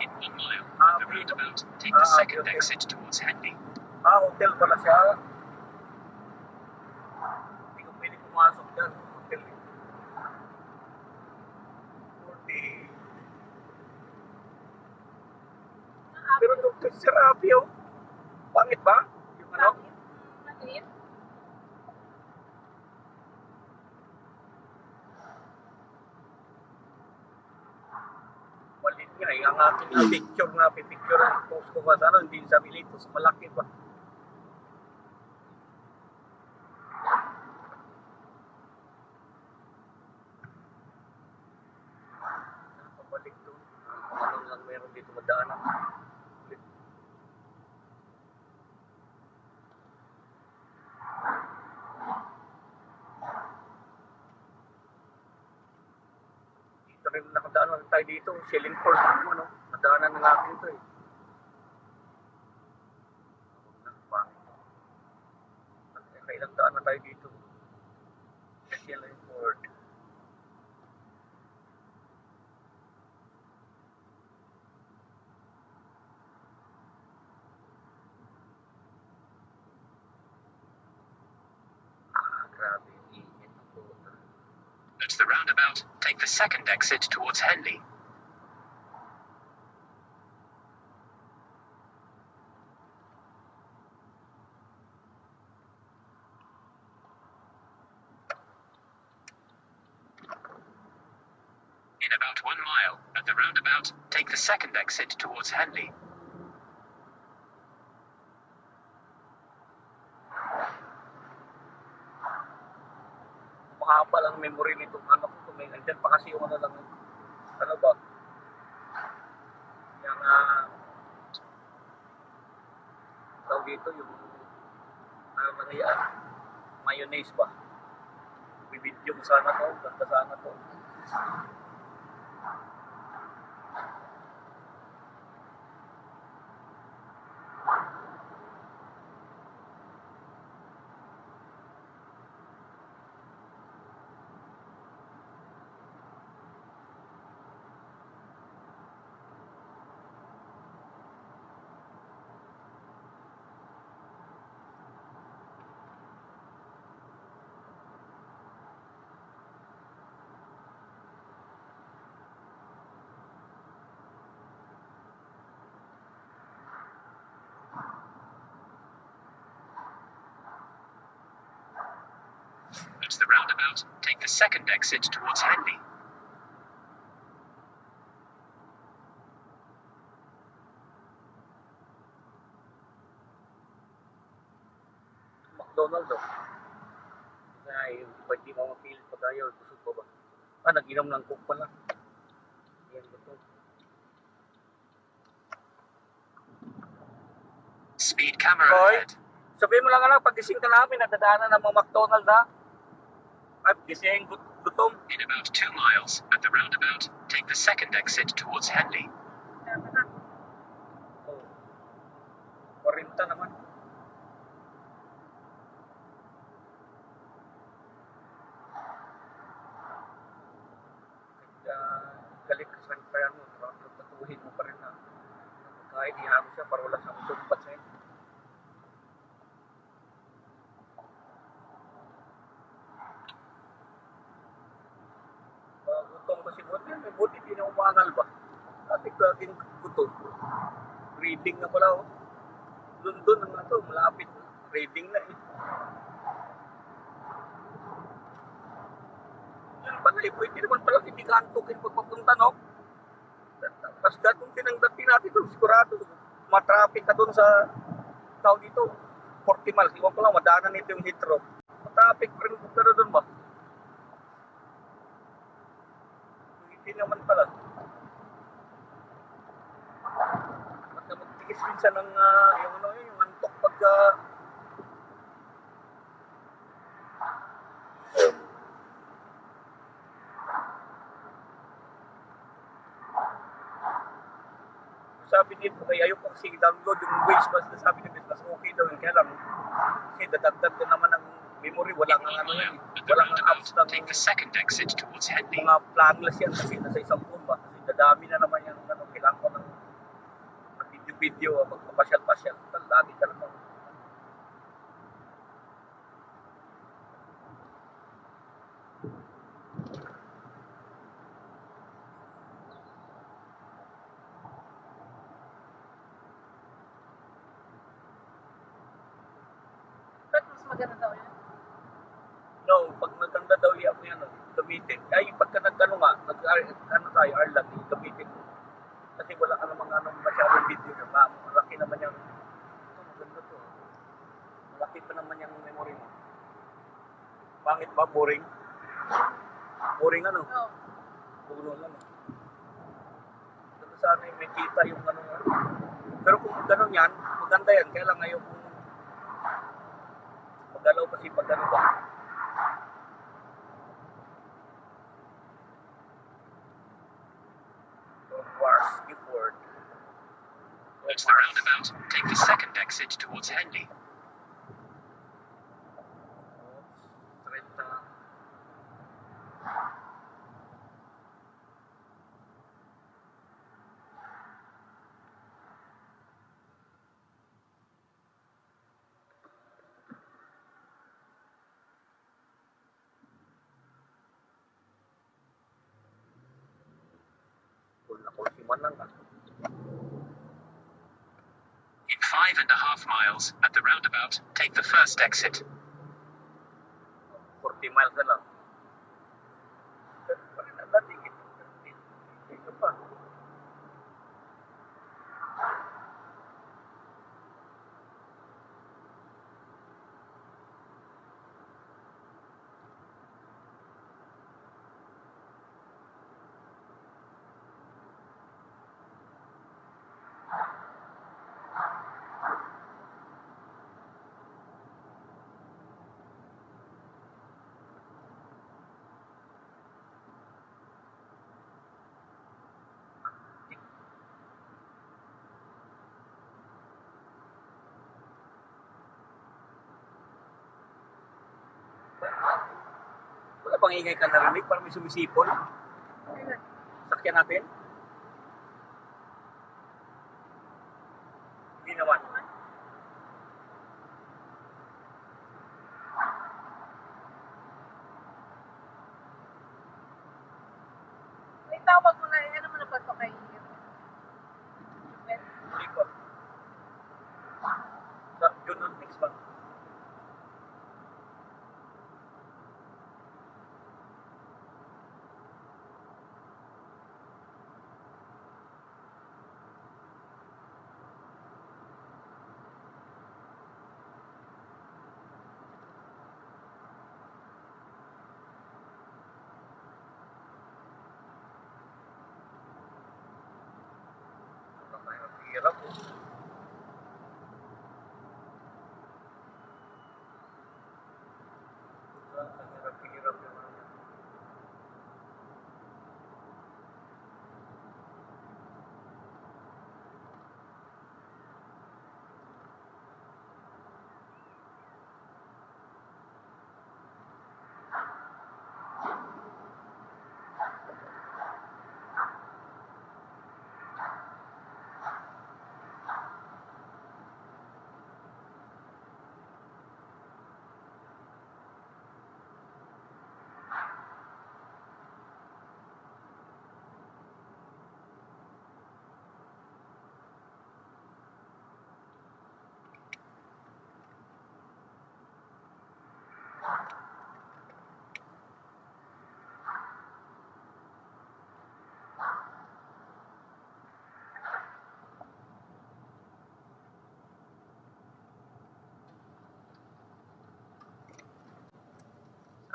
In 1 mile, at the roundabout, take the second exit towards Henley. Hotel pala siya. Hindi ko pwede pumasok dyan. Hotel. 40. Pero Dr. Serapio, pangit ba? Yung ano? Maliit. Malit nga eh. Ang aking picture na pipicture ang post ko ba sa ano, hindi sa Militos, malaki ba? Pabalik doon. Ano lang meron dito madaanan. Dito rin nakadaanan tayo dito. Shillingford, ano, nadaanan ng akin ito eh. Kailang daan na tayo dito. Shillingford. Grabe. Init ang puta. At the roundabout, take the second exit towards Henley. In about 1 mile, at the roundabout, take the second exit towards Henley. Mahaba lang memory nitong ano ko. Kung may nandyan pa kasi yung ano lang. Ano ba? Yung tawag dito yung ano lang yan. Mayonnaise ba? Bibidyo mo sana to. Ganda sana to. At the roundabout, take the second exit towards Henley. McDonald's oh. Ay, ba't di mo mapilit pag ayaw? Busog pa ba? Nag-inom ng coke pala. Yan ba to? Speed camera Hoy, ahead. sabihin mo lang alam, pag gising ka namin, nadadaanan ng mga McDonald's ha? Ay, gising, gutom. In about 2 miles, at the roundabout, take the second exit towards Henley. Oh. 40 naman. dalhin mo pa rin na kahit ihamo siya para wala siyang sumpat sa'yo. Gutom kasi buti yan, may buti din na umangal ba? Dati kaging gutom. Reading na pala oh. London ang ito, malapit na. Reading na eh. Yan pala eh, pwede naman pala hindi ka antukin pagpapunta no? Tapos datong tinangdatin natin doon, sigurado. Matraffic ka doon sa tao dito. 40 miles, iwan ko lang, madaanan nito yung Heathrow. Matraffic pa rin kung doon ba? Hindi naman pala. Basta magtigis minsan ng yung ano yung antok pagka sabi nito kaya ayoko kasi download yung Waze basta sabi nito mas okay daw yun kaya lang kasi dadagdag ko naman ang memory wala In nga 1 ano mile, yun at the wala nga apps roundabout, ng take the second exit towards Henley. mga planless yan kasi nasa isang phone ba kasi dadami na naman yung ano kailangan ko ng video magpapasyal-pasyal lagi ka naman. Ba't mas maganda daw yun? No, pag nagkanda daw iya mo yan, gamitin. Ay, pagka nagkano nga, ano tayo, Arlan, gamitin mo. Kasi wala ka namang masyadong video na malaki naman yung, ito maganda to. Malaki pa naman yung memory mo. Pangit ba? Boring? Boring ano? Oo. Puno lang. Pero sana yung may kita yung ano. Pero kung gano'n yan, maganda yan. Kaya lang ngayon kung magalaw kasi pag ano ba. Wars, Gifford. At the roundabout, take the second exit towards Henley. In 5.5 miles, at the roundabout, take the first exit. 40 miles na lang. Ito pa. Wala pang ingay ka narinig, parang may sumisipol. Ayun. Sakyan natin. Hindi naman. May tawag mo na, ano mo na ba ito kay Ben? Hindi ko. Sa June ng next month. Hirap. Hirap.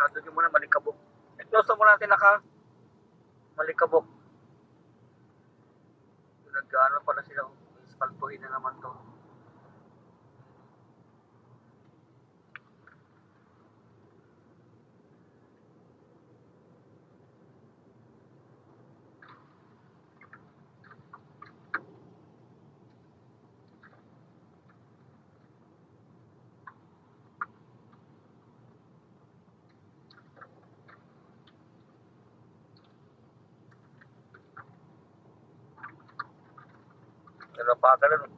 Doon yung muna Malikabok. I-close na muna natin Malikabok. Nag-ano pala sila. Ispaltuhin na naman to. Napakan na.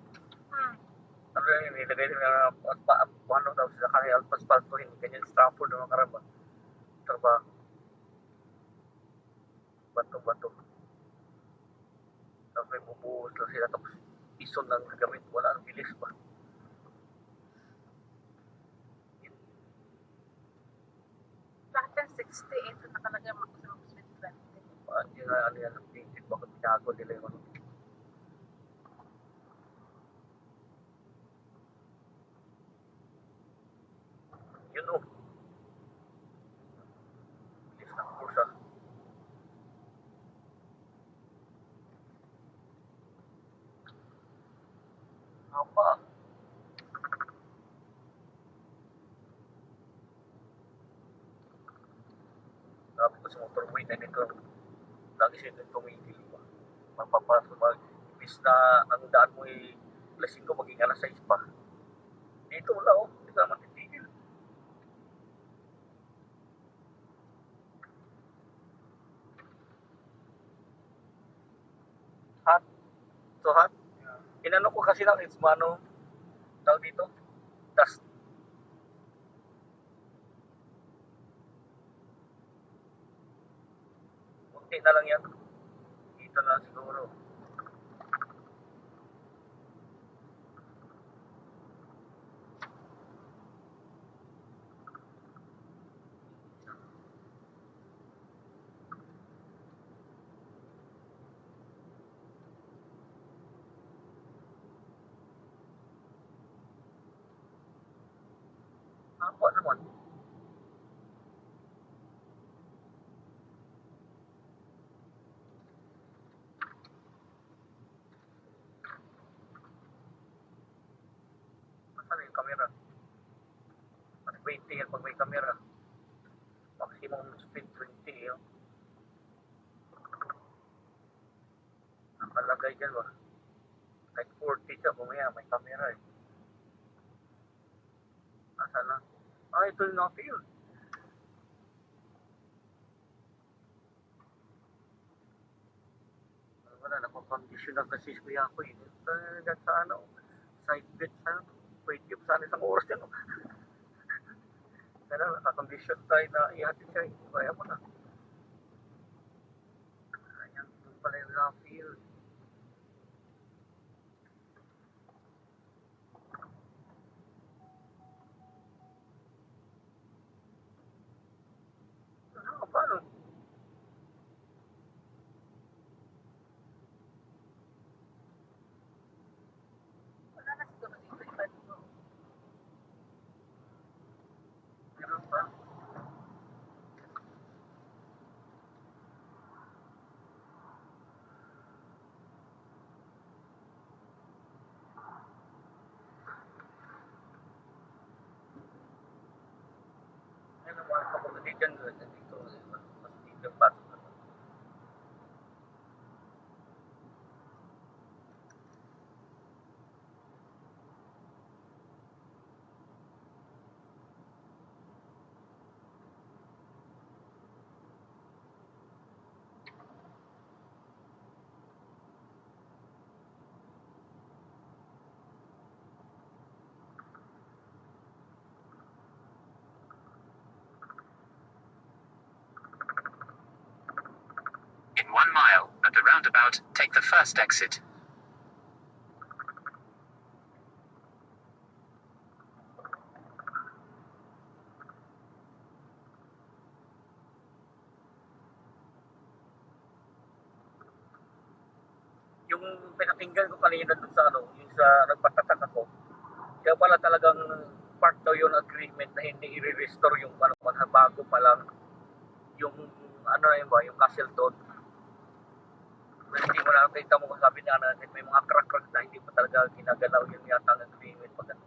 Ano yung nilagay nila ano daw sila kanil paspaltuhin. Ganyan Stratford ng karamba. Trabaho. Bato-bato. Tapos may bubuhos lang sila. Tapos ison lang gamit. Wala ang bilis ba. Bakit yan 68 na nakalagay maximum speed 20? Ano yan, updated. Bakit binago nila yung ano. Yun o. Bilis ng kursa. Apa? Sabi ko sa motorway na nito. Lagi siya nito tumigil ba. Mapapasok ba. Ibis na ang daan mo alas 5 maging alas 6 pa. Dito wala o. Hindi ka naman titigil. Hot. So hot. Inano ko kasi lang is mano. Tawag dito. Dust. Kunti na lang yan. Dito na siguro. Apa naman. Nasaan yung camera? Mas 20 yan pag may camera. Maximum speed 20 yun. Nakalagay dyan ba? Kahit 40 siya, bumaya may camera eh. Nasaan na? Ito yung na-field. Wala, napapandisyon na kasi kuya ko eh. Sa ano, side bit sa pwede pa sana isang oras yan. Kaya nakakondisyon tayo na ihatid siya. Kaya mo na. Ayan, doon pala yung na-field. Ano, paano? Wala na siguro dito iba dito. Meron pa? Ano ba? Kapag dyan, dito, mas dito pa. In 1 mile, at the roundabout, take the first exit. Yung pinakinggan ko kanina dun sa ano, yung sa nagpatatak ako, kaya pala talagang part daw yun agreement na hindi i-restore yung ano, bago pa lang yung ano na yun ba, yung castle doon. Hindi mo na nakita mo, sabi na may mga crack-crack na hindi pa talaga ginagalaw yun yata ang agreement pag ano,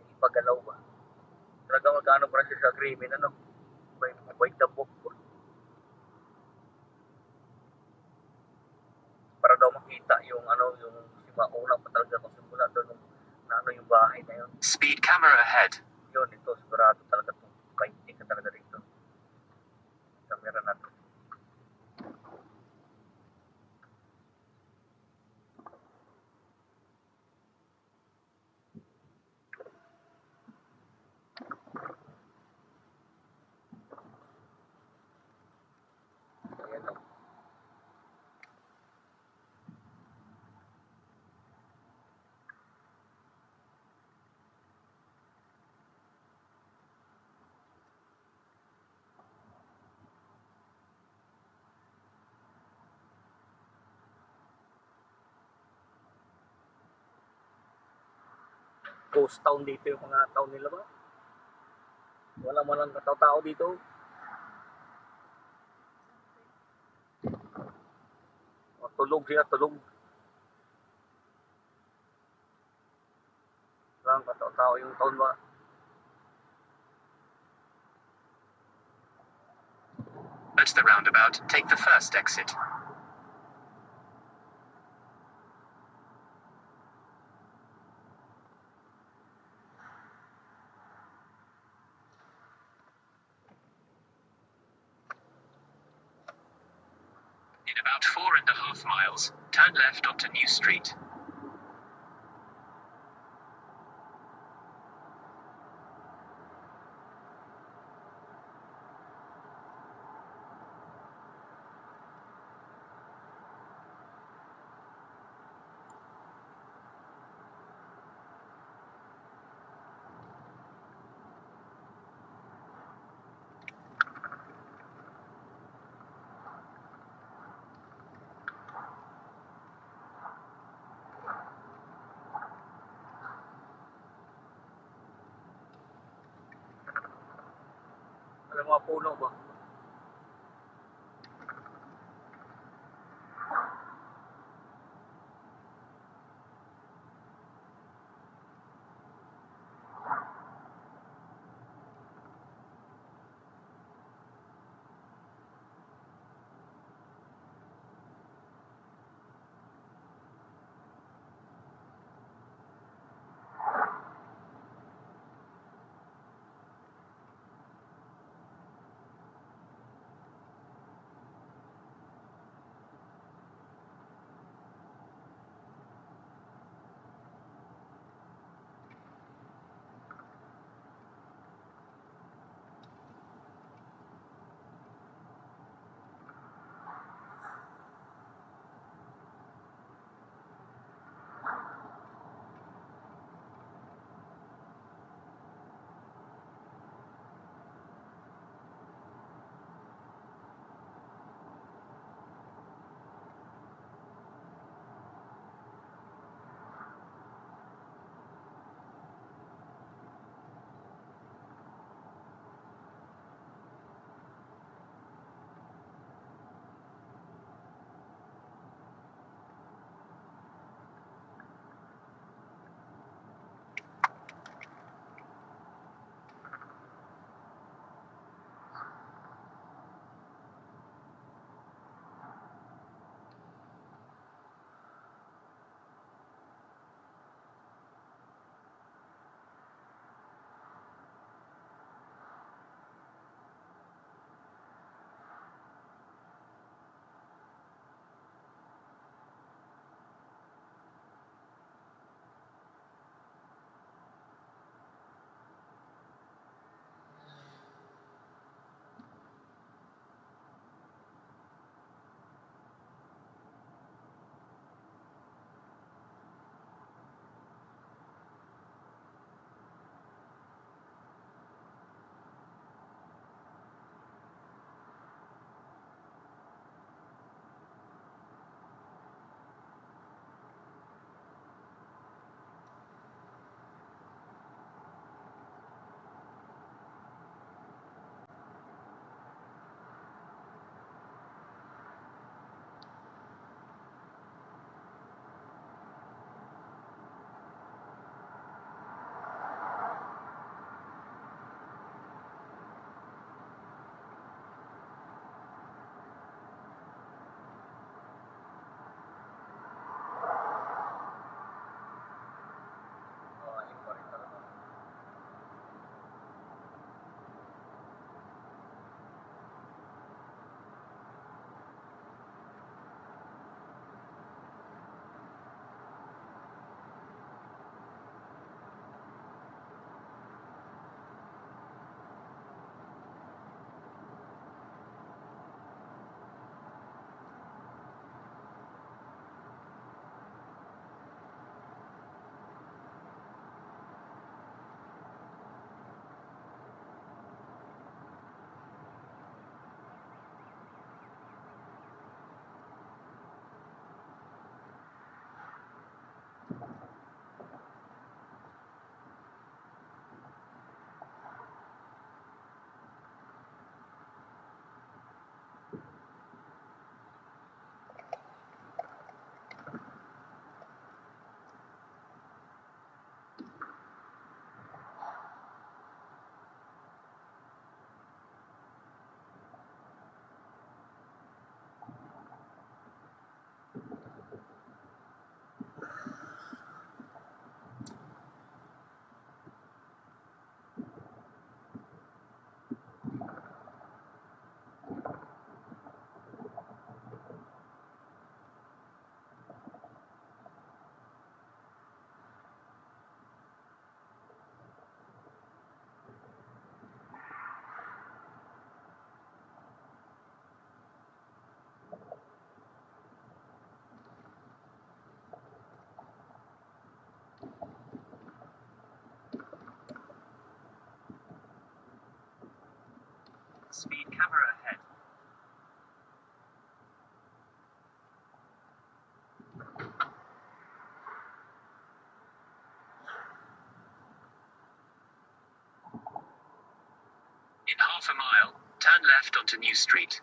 hindi pa galaw ba. Talagang magkano pa siya sa agreement, ano, by the book. Para daw makita yung ano, yung una pa talaga magsimula doon na ano yung bahay na yun. Speed camera ahead. Yun, ito, sigurado talaga ito. Kainti ka talaga dito. Camera na ito. Ayan o. Ghost town dito yung mga town nila ba? Wala mo lang katao-tao dito. Tulog sila, tulog. Lang katao-tao yung town ba? At the roundabout, take the first exit. In about 4.5 miles, turn left onto New Street. Alam mga puno ba? Speed camera ahead. In half a mile, turn left onto New Street.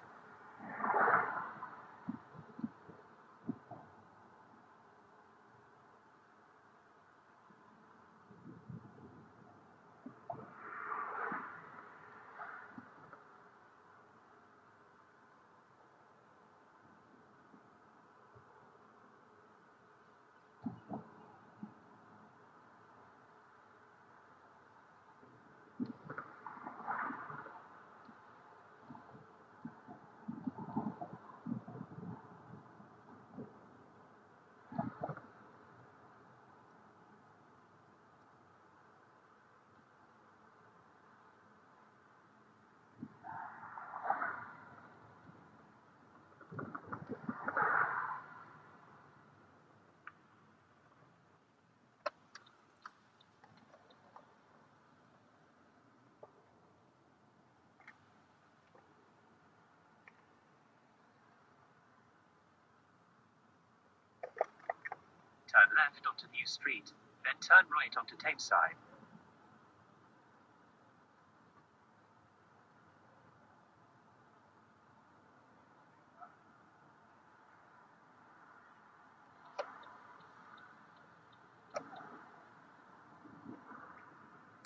Turn left onto New Street, then turn right onto Tameside.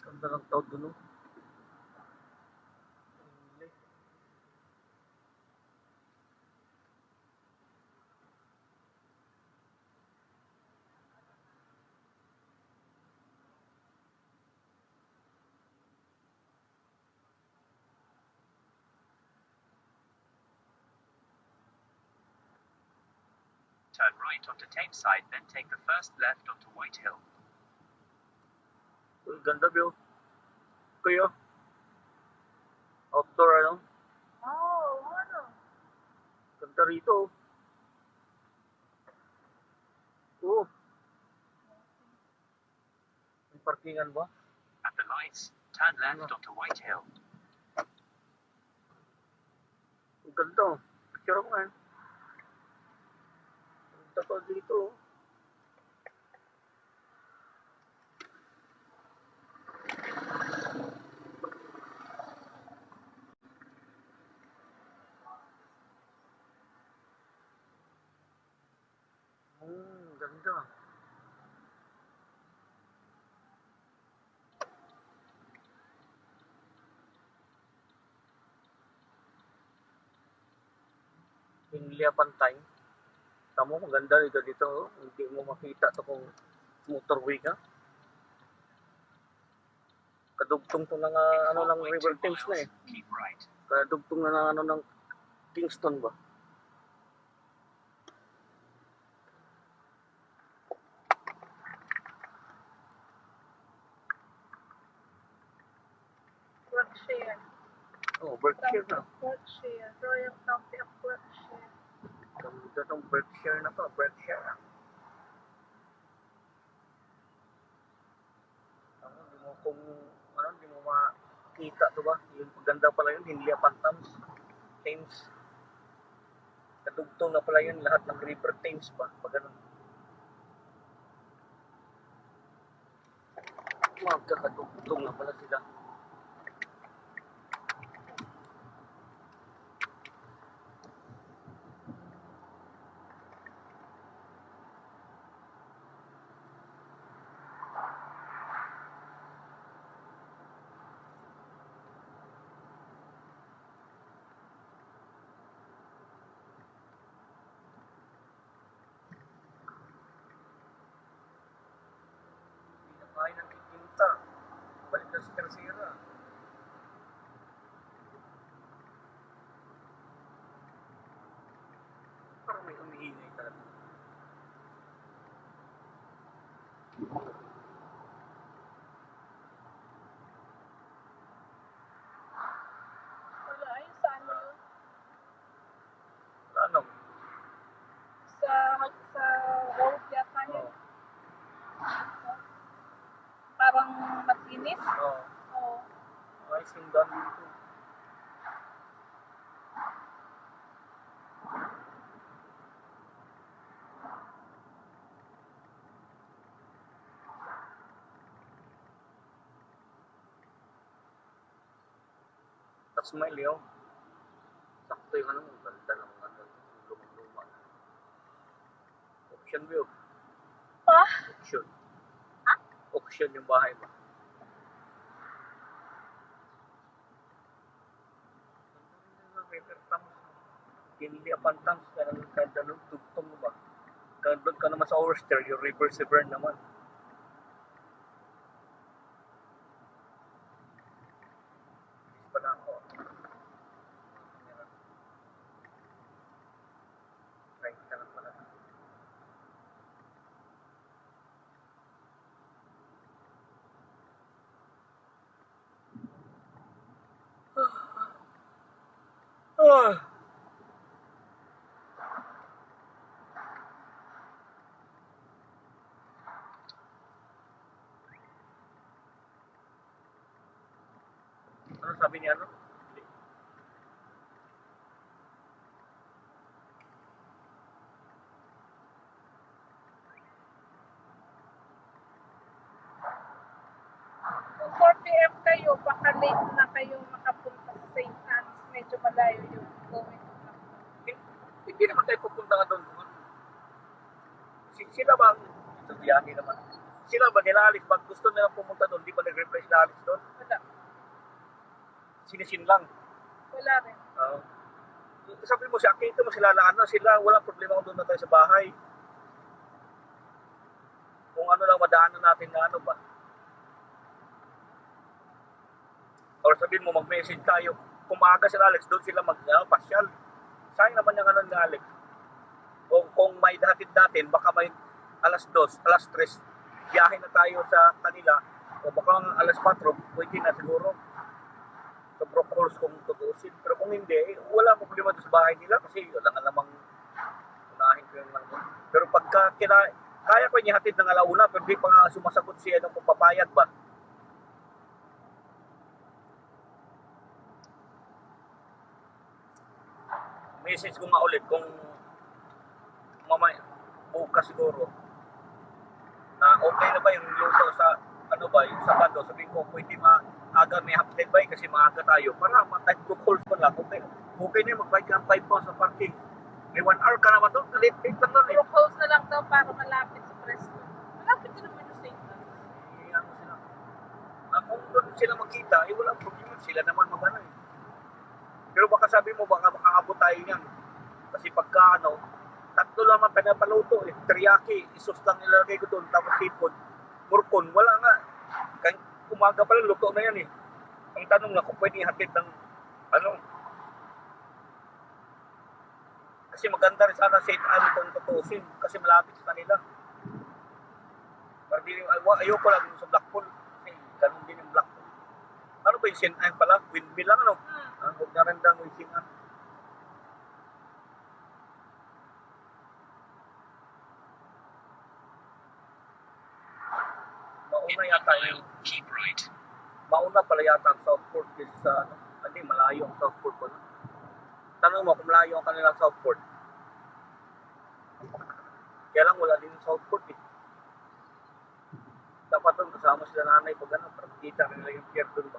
Ganda ng tawag dun, no? Turn right onto Tameside, then take the first left onto Whitehill. Uy, ganda view. Kuya. Outdoor, ano? Oh, ano? Ganda rito. Oo. May parkingan ba? At the lights, turn left onto Whitehill. Ang ganda. Picture ako nga. Ganda pa dito. Ganda. Inlia Pantay. Tamo, maganda dito dito. Oh. Hindi mo makita to kung motorway ka. Kadugtong to ng ano ng River Thames na eh. Keep right. Kadugtong na ng ano ng Kingston ba? Berkshire. Oh, Berkshire na. Berkshire. Royal County of Berkshire. Ganda ng Berkshire na to. Berkshire na. Ano, di mo kung ano, di mo makita to ba? Yung paganda pala yun, Inlia Pantams. Thames. Kadugtong na pala yun lahat ng River Thames ba? Pag ganun. Magkakatugtong na pala sila. Pinakain ng kikinta. Balik na sa tersera. Parang may umiingay talaga. Wala, ayun sa ano yun? Ano? Sa road yata yun. Oh. Parang matinis. Oh. Oo. Ay, sundan dito. Tapos may liyaw. Sakto yung ano, ganda ng ano, lumang-luma. Auction view. Pa? Auction. Ha? Auction yung bahay mo. Hindi apantang kada tugtong mo ba? Doon ka naman sa Oyster, yung River Severn naman. Is pa na ako. Try ka lang pala. Ah! Ano sabi niya, ano? Kung 4 p.m. kayo, baka late na kayo makapunta sa St. Anne's. Medyo malayo yung going to Blackpool. Hindi naman tayo pupunta ka doon. Sila ba, ito biyahe naman. Sila ba nila alis? Pag gusto nila pumunta doon, di ba nag-reply sila alis doon? Wala. Sinisin lang. Wala rin. Sabi mo, si Akito mo sila na ano, sila, walang problema kung doon na tayo sa bahay. Kung ano lang madaanan natin na ano ba. Or sabihin mo, mag-message tayo. Kung maaga sila Alex, doon sila mag-pasyal. Sayang naman yung ano ni Alex. Kung may dahatid natin, baka may alas 2, alas 3, biyahe na tayo sa kanila. O baka alas 4, pwede na siguro. Sa Brook Halls kung tutusin. Pero kung hindi, wala problema sa bahay nila kasi wala nga namang unahin ko yung lang. Pero pagka kaya ko niya hatid ng alauna, pero di pa nga sumasagot siya nung kung papayag ba. Message ko nga ulit kung mamaya, bukas siguro, na okay na ba yung luto sa ano ba, yung Sabado, sabihin ko, pwede maaga may half day ba kasi maaga tayo para ma-type Brook Halls pa lang. Okay na yung mag-bike ka ng 5 pounds sa parking. May 1 hour ka naman doon, kalit-lit lang doon eh. Brook Halls na lang daw para malapit sa Presto. Malapit din naman yung St. Anne's. Ano sila. Kung doon sila magkita, walang problema. Sila naman magano eh. Pero baka sabi mo, baka makaabot tayo niyan. Kasi pagka ano, tatlo naman pinapaluto eh. Teriyaki, isos lang nilalagay ko doon. Tapos seafood, murkon, wala nga. Kaya umaga pa lang, luto na yan eh. Ang tanong na kung pwede hatid ng ano. Kasi maganda rin sana St. Anne kung tutusin. Kasi malapit sa kanila. Ayoko lang sa Blackpool. Kasi ganun din yung Blackpool. Ano ba yung St. Anne pala? Windmill lang ano? Huwag na rin lang yung St. Anne. Mauna yata yung keep right. Mauna pala yata ang Southport is sa ano? Hindi, malayo ang Southport pala. Tanong mo kung malayo ang kanilang Southport. Kaya lang wala din yung Southport eh. Dapat doon Sama-sama sila nanay pag ano, para makita nila yung pier doon ba.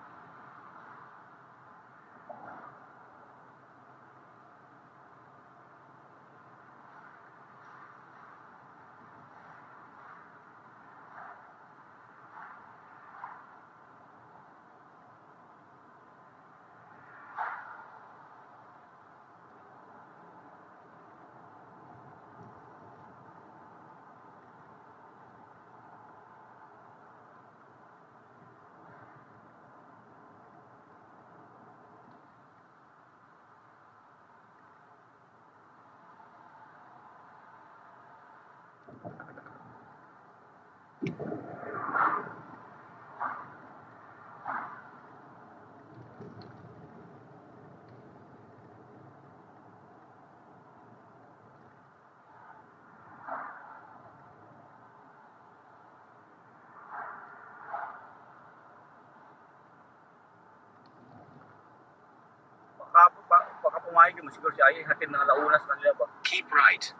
Baka pumayag yung siguro si Ay, hatid ng alauna sa kanila ba? Keep right.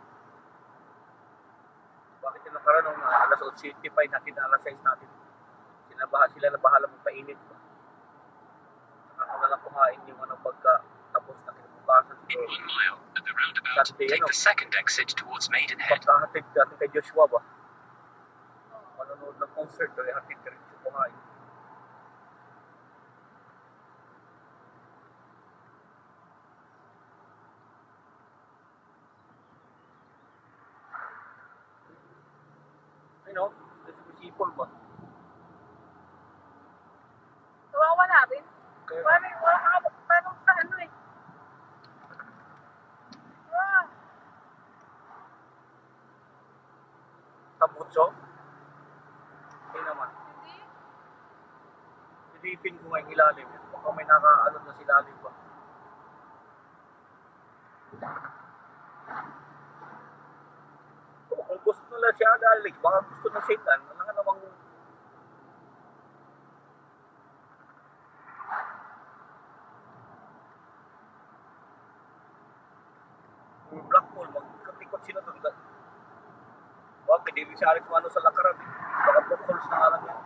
Bakit yung nakaraan nung alas 8:55, hatid na alas 6 natin? Sila na bahala magpainit ba? Saka ko nalang kuhain yung ano pagka tapos na kinabukasan In siguro. 1 mile, at the roundabout, Sunday, take ano? the second exit towards Maidenhead. Pagkahatid natin kay Joshua ba? Manonood ng concert, kaya hatid ka rin siya kuhain. Ay no, si Paul ba? Nawawala rin. Kaya Paano sa ano eh? Ah, sa Butso? Hindi naman. hindi. Silipin ko nga yung ilalim. Baka may nakaalon na silalim ba? Kung gusto nila siya dalik, baka gusto na silan. Wala nga namang black hole. Magkatikot sila doon. Baka hindi rin siya alis ano sa lakaran. Baka black holes na nga lang yan.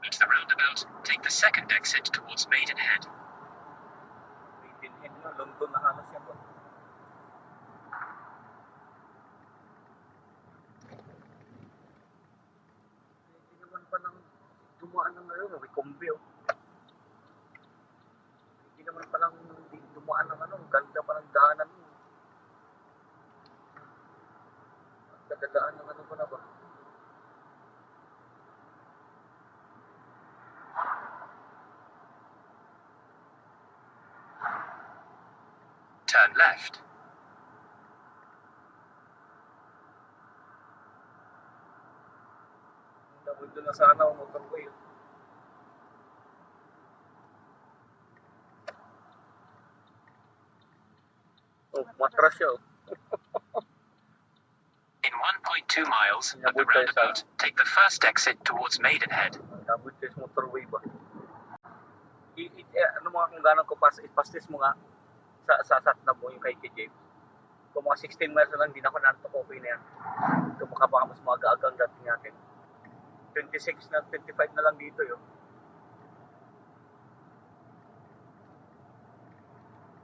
At the roundabout, take the second exit towards Maidenhead. Pinhin nyo, London na halos yan ba? Hindi naman pa nang dumaan ng ano, may kombi oh. Hindi naman pa lang dumaan ng ano, ganda pa ng daanan mo. Dadaan ng ano pa na ba? Turn left. Dapat doon na sana ang motorway oh. Oh, matras siya oh. In 1.2 miles, at the Nabot tayo sa roundabout, take the first exit towards Maidenhead. Dapat tayo sa motorway ba? Ano mga kung gano'n ko pastis mo nga sa satna mo yung kay KJ. Kung mga 16 miles na lang, hindi na ako nantok, okay na yan. Kung baka mas maaga-aga ang dating natin. 26 na, 25 na lang dito yun.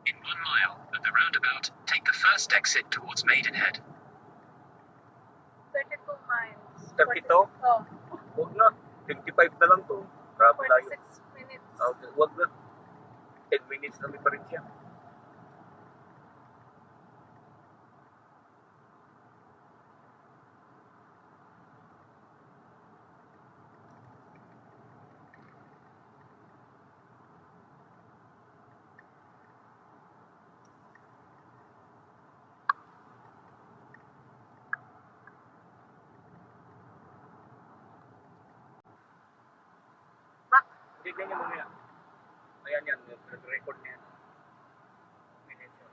In 1 mile, at the roundabout, take the first exit towards Maidenhead. 32 miles. 32? Oh, Huwag na, 25 na lang to. Grabe layo. 46 minutes. Huwag na, 10 minutes na may pa rin siya. Hindi ganyan mo yan. Ayan yan, record niya. Minutes yun.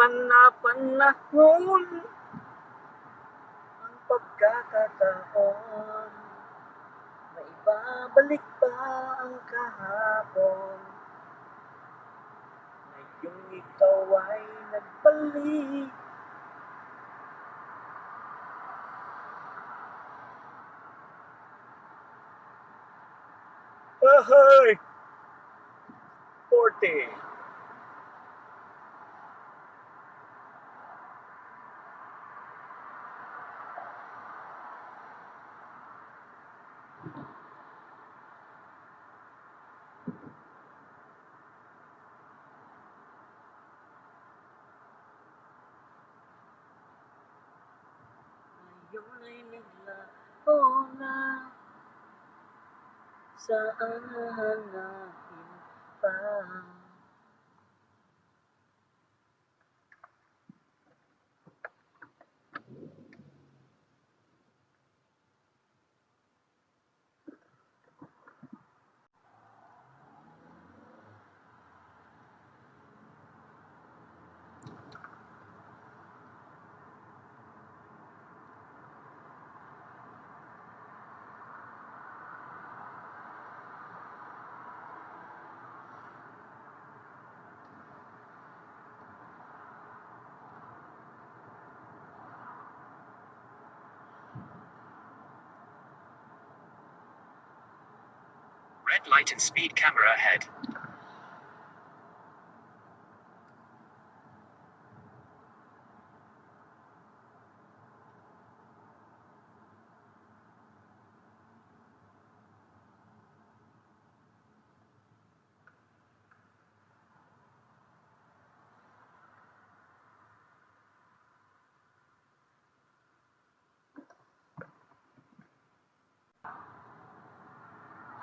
Darating na panahon, ang pagkakataon, na ibabalik pa ang kahapon. Ngayong ikaw ay nagbalik. Ahay! 40. Ngayon ay naglaho na, saan hahanapin pa? Red light and speed camera ahead.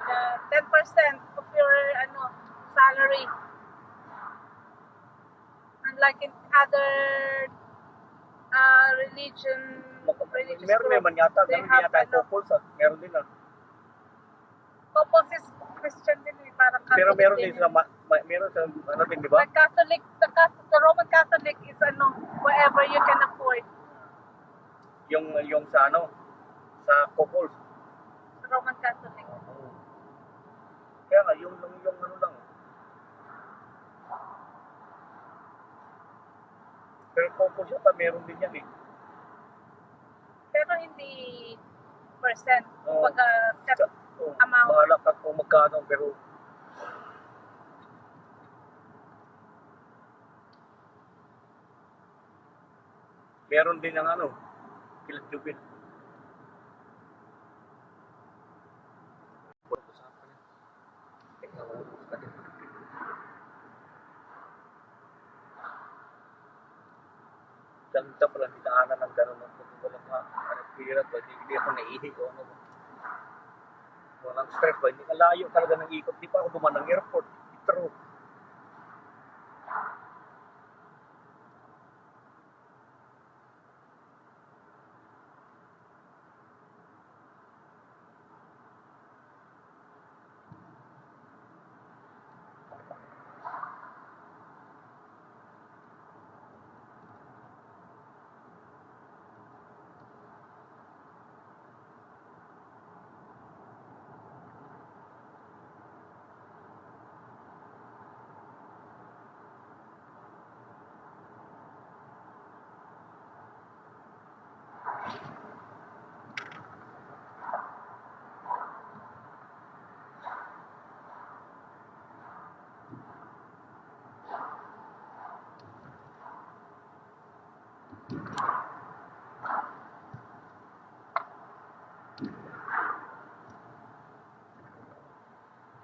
The 10% of your salary. Unlike in other religious Meron group, naman yata, they ganun din have yata yung couples, meron din ah. couples is Christian din parang Catholic Pero meron din din. sa, meron sa, ano din, di ba? Like Catholic, the Roman Catholic is wherever you can afford. Yung sa ano, sa couples. The Roman Catholic. Kaya nga, yung ano lang. Pero couples yata, meron din yan eh. Pero hindi percent. Oo. Kumbaga, set amount. Bahala ka kung magkano, pero meron din ang ano, kilitubin. Ganda pala nilaanan ng gano'n ng walang hirap ba, hindi ako naihi o ano. Walang stress ba, hindi kalayo talaga ng ikot. Di pa ako duman ng airport. True.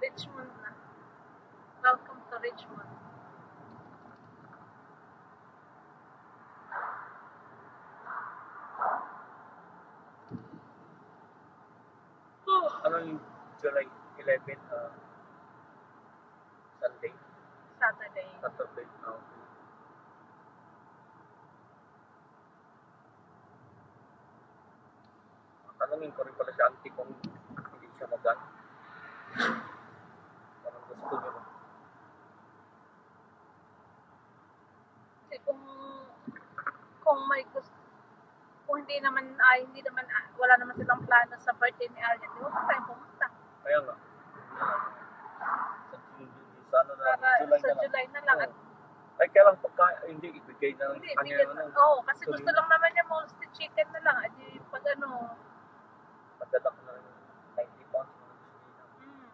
Richmond na. Welcome to Richmond. Ano yung July 11, Sunday? Saturday. Saturday. Tanungin ko rin pala si auntie kung hindi siya magan. Parang gusto niya ba? Kasi kung may gusto, kung wala naman silang plano sa birthday ni Aryan, di ba tayo pumunta? Kaya nga. Sa ano na, Para July sa na lang. July na lang. At Ay, kaya lang pagka, hindi, ibigay na hindi, kanya bigyan, ano. oo, kasi Tuloy gusto lang naman niya mostly chicken na lang. At pag ano, Pagdadak na 90 pounds. mm,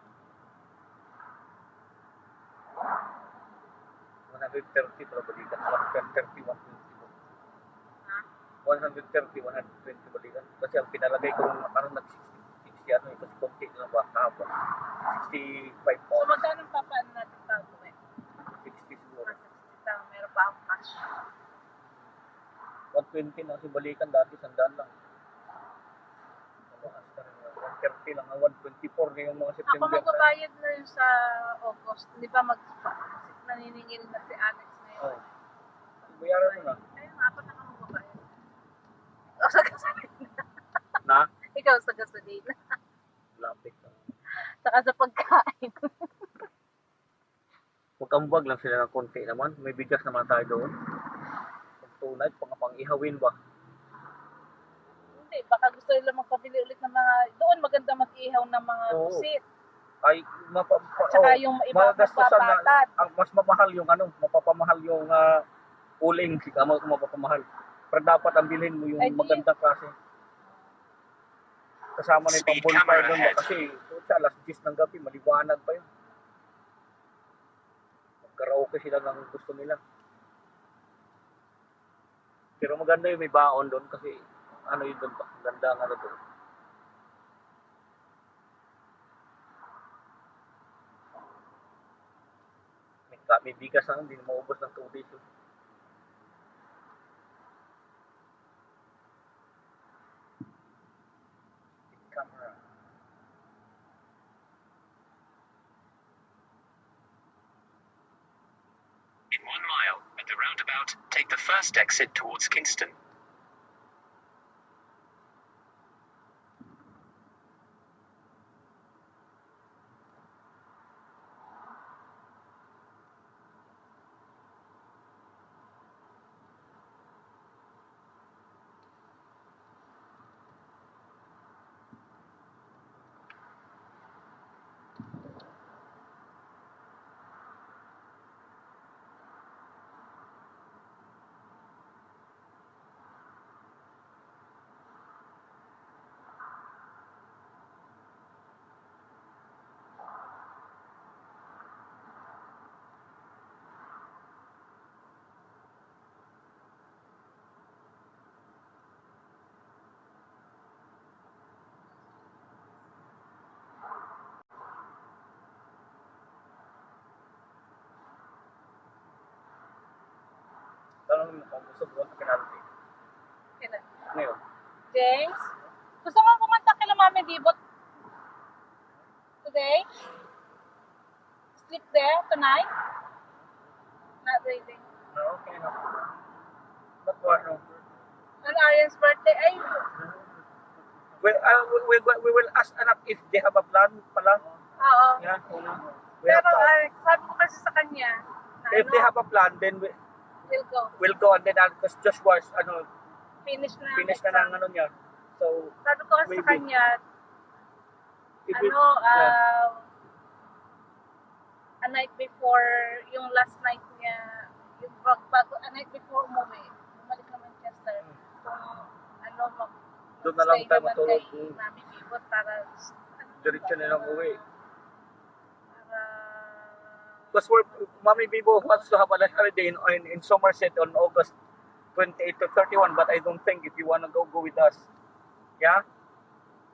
130 pero balikan. 130, 120. ha? 130, 120 balikan. Kasi ang pinalagay ko nung parang nag-60 ano, kasi konti lang ba kahapon. 65 So, pounds. magkano ang papaan natin bago eh? 60 siguro. Mas 60 lang, meron pa akong cash. 120 na kasi balikan dati, sandaan lang. 130 lang, 124 na yung mga Ako September. magbabayad na yun sa August. Di ba naniningil na si Alex na yun? Oh. Bayaran mo na. Ayun, ako na kang magbabayad. O sa gasolina. Na? Ikaw sa gasolina. Lapit na. Saka sa pagkain. Magkambag lang sila ng konti naman. May bigas naman tayo doon. Pag tunay, pang-ihawin ba? Hindi, baka gusto nila magpabili ulit ng mga, doon maganda mag-ihaw ng mga Oo. pusit. Ay, Tsaka yung iba magastusan na, magbabatad. ang mas mamahal yung ano, mapapamahal yung uling, kamo mapapamahal. Pero dapat ang bilhin mo yung Ay, di- magandang klase. Kasama na yung Speed pang-bonfire camera doon ahead. kasi sa alas 10 ng gabi, maliwanag pa yun. Magkaraoke sila ng gusto nila. Pero maganda yung may baon doon kasi ano yun doon ba? Ganda ang ano doon. May bigas na, hindi na maubos ng 2 days. Camera. In 1 mile, at the roundabout, take the first exit towards Kingston. Tanong mo kung gusto mo sa penalty. Kailan? Ngayon, James? Gusto mo pumunta kila Mami Dibot today? Sleep there tonight? Not really. no, okay na. But what, no? On Aryan's birthday, ay, We will ask anak if they have a plan pala. oo. Yeah, we have Pero to. sabi ko kasi sa kanya, na If they have a plan, then we'll go. we'll go and then because Joshua's Finish na. finish na ng ano niya. So, Sabi ko kasi sa maybe. kanya, if we, a night before, yung last night niya, yung a night before umuwi, bumalik na Manchester, kung Doon na lang stay tayo naman matulog. kay Mami Bibot para, diretso nilang uwi. para, Because Mami Bibo wants to have a holiday in Somerset on August 28 to 31, but I don't think if you want to go with us. Yeah?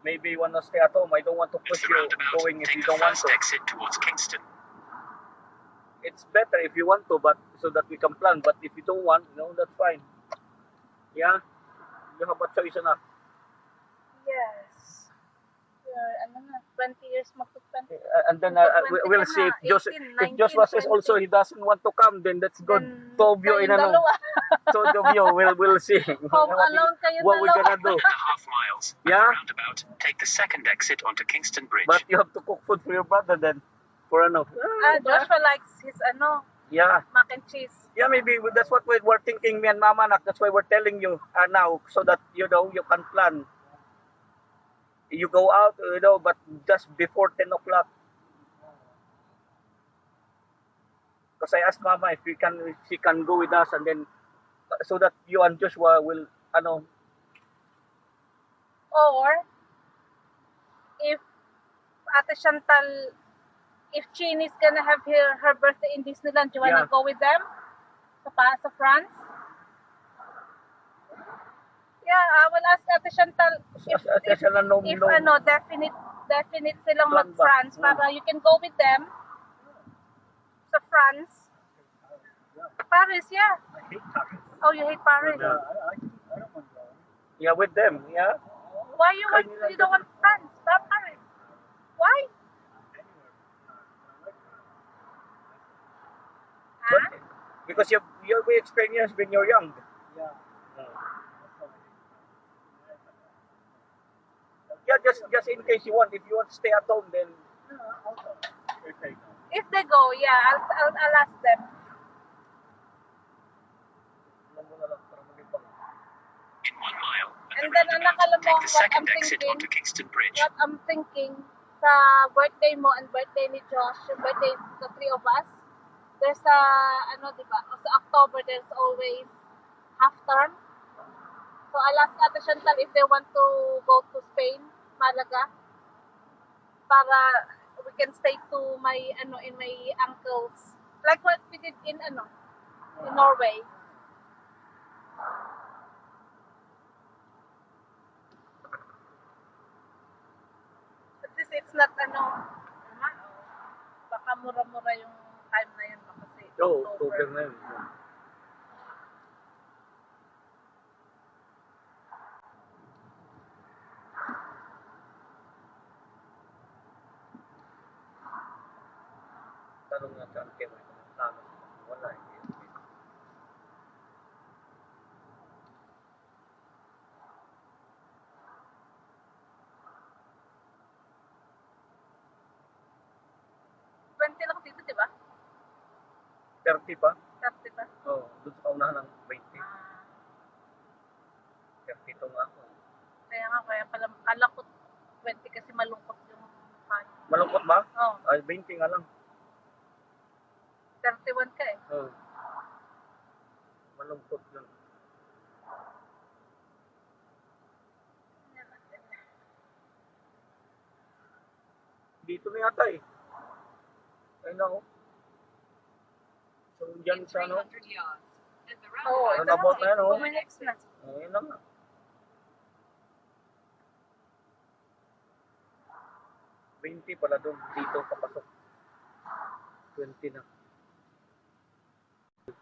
Maybe you want to stay at home. I don't want to At push the you roundabout, going if take you the don't want first to. exit towards Kingston. It's better if you want to, but so that we can plan. But if you don't want, that's fine. Yeah? You have a choice na. yes. Ano na, 20 years, magto-20. And then Magto-20 we'll ka see if na, 18, if Joshua says 19, also he doesn't want to come, then that's good. Then, Two of you in kayong dalawa. Two of you, we'll see. Home alone kayo what we're dalawa. gonna do. 1.5 miles, at Yeah? the roundabout, take the second exit onto Kingston Bridge. But you have to cook food for your brother then. For ano? Joshua likes his Yeah. Mac and cheese. Yeah, maybe that's what we're thinking, me and Mama Nak. That's why we're telling you now, so that you know you can plan. You go out, but just before 10 o'clock. Because I asked Mama if she can go with us, and then so that you and Joshua will, Or, if Ate Chantal, if Chini's gonna have her birthday in Disneyland, do you wanna Yeah. go with them? Sa France? Yeah, I will ask Ate Chantal if definite silang Plan ba? mag-France para you can go with them sa France. Paris, yeah. Oh, you hate Paris? Yeah, with them, yeah. Why you don't want France? Not Paris. Why? But, Huh? because you've experienced when you're young. Yeah, just in case you want. If you want to stay at home, then If they go, yeah, I'll ask them. In 1 mile, at And the then, anak, alam roundabout, mo, take the what I'm second exit thinking, onto Kingston Bridge. what I'm thinking, sa birthday mo and birthday ni Josh, yung birthday, the three of us, there's a, di ba, sa October, there's always half term. So, I'll ask Ate Chantal if they want to go to Spain, Malaga, para we can stay to in my uncle's, like what we did in Norway. At least it's not baka mura-mura yung time na yun kasi October na yun. Tanong nga sa akin, wala eh. Lang dito, di ba? 30 pa? 30 ba? Oo, doon sa kaunahan ng 20. Ah, 32 nga ako. kaya pala, kala ko 20 kasi malungkot yung mukha niya. Malungkot ba? Oh, Ay, 20 nga lang. 31 ka eh. Oo. Malungkot yun. Dito na yata eh. Ayun na oh. So, dyan sa Oo, ito roundabout na yan, oh. 2 minutes na. Ayun na nga. 20 pala doon. Dito papasok. 20 na.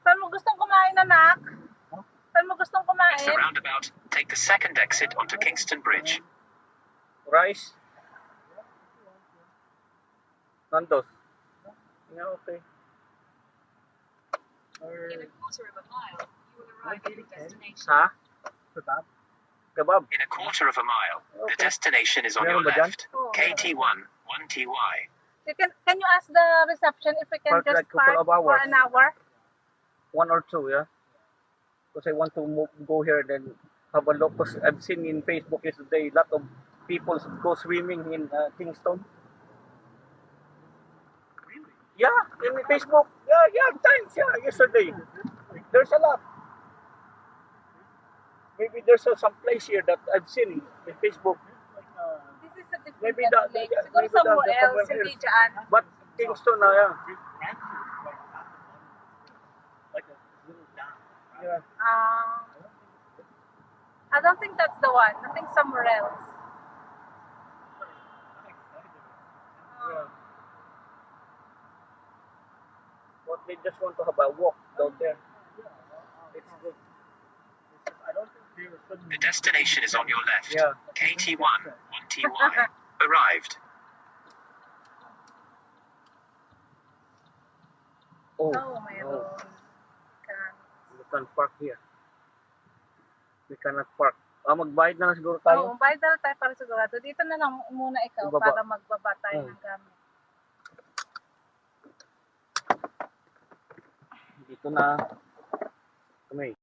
Saan mo gustong kumain, anak? Saan mo gustong At the kumain? roundabout, take the second exit onto Kingston Bridge. Rice? Nandos? Yeah, okay. In a quarter of a mile, you will arrive at your destination. Ha? Kebab? In a quarter of a mile, the Okay. destination is on Meron your ba dyan? left. Oo. KT1, 1TY. Can you ask the reception if we can Park just like couple park of hours. for an hour? 1 or 2, yeah? Because I want to go here then have a look. Because I've seen in Facebook yesterday, a lot of people go swimming in Kingston. Yeah, in Facebook. Yeah, times, yeah, yesterday. There's a lot. Maybe there's some place here that I've seen in Facebook. This is a different Maybe lake. Siguro maybe somewhere else, somewhere hindi dyan. But Kingston na, yeah. Yeah. I don't think that's the one. I think somewhere else. Yeah. But they just want to have a walk down there. It's good. The destination is on your left. Yeah. KT1, 1TY. Arrived. Oh, Mayroon. We can park here. We cannot park. Magbayad na lang siguro Oo, tayo. bayad na lang tayo para sigurado. Dito na lang muna ikaw Ibaba. para magbaba tayo Oo. ng gamit. Dito na kami.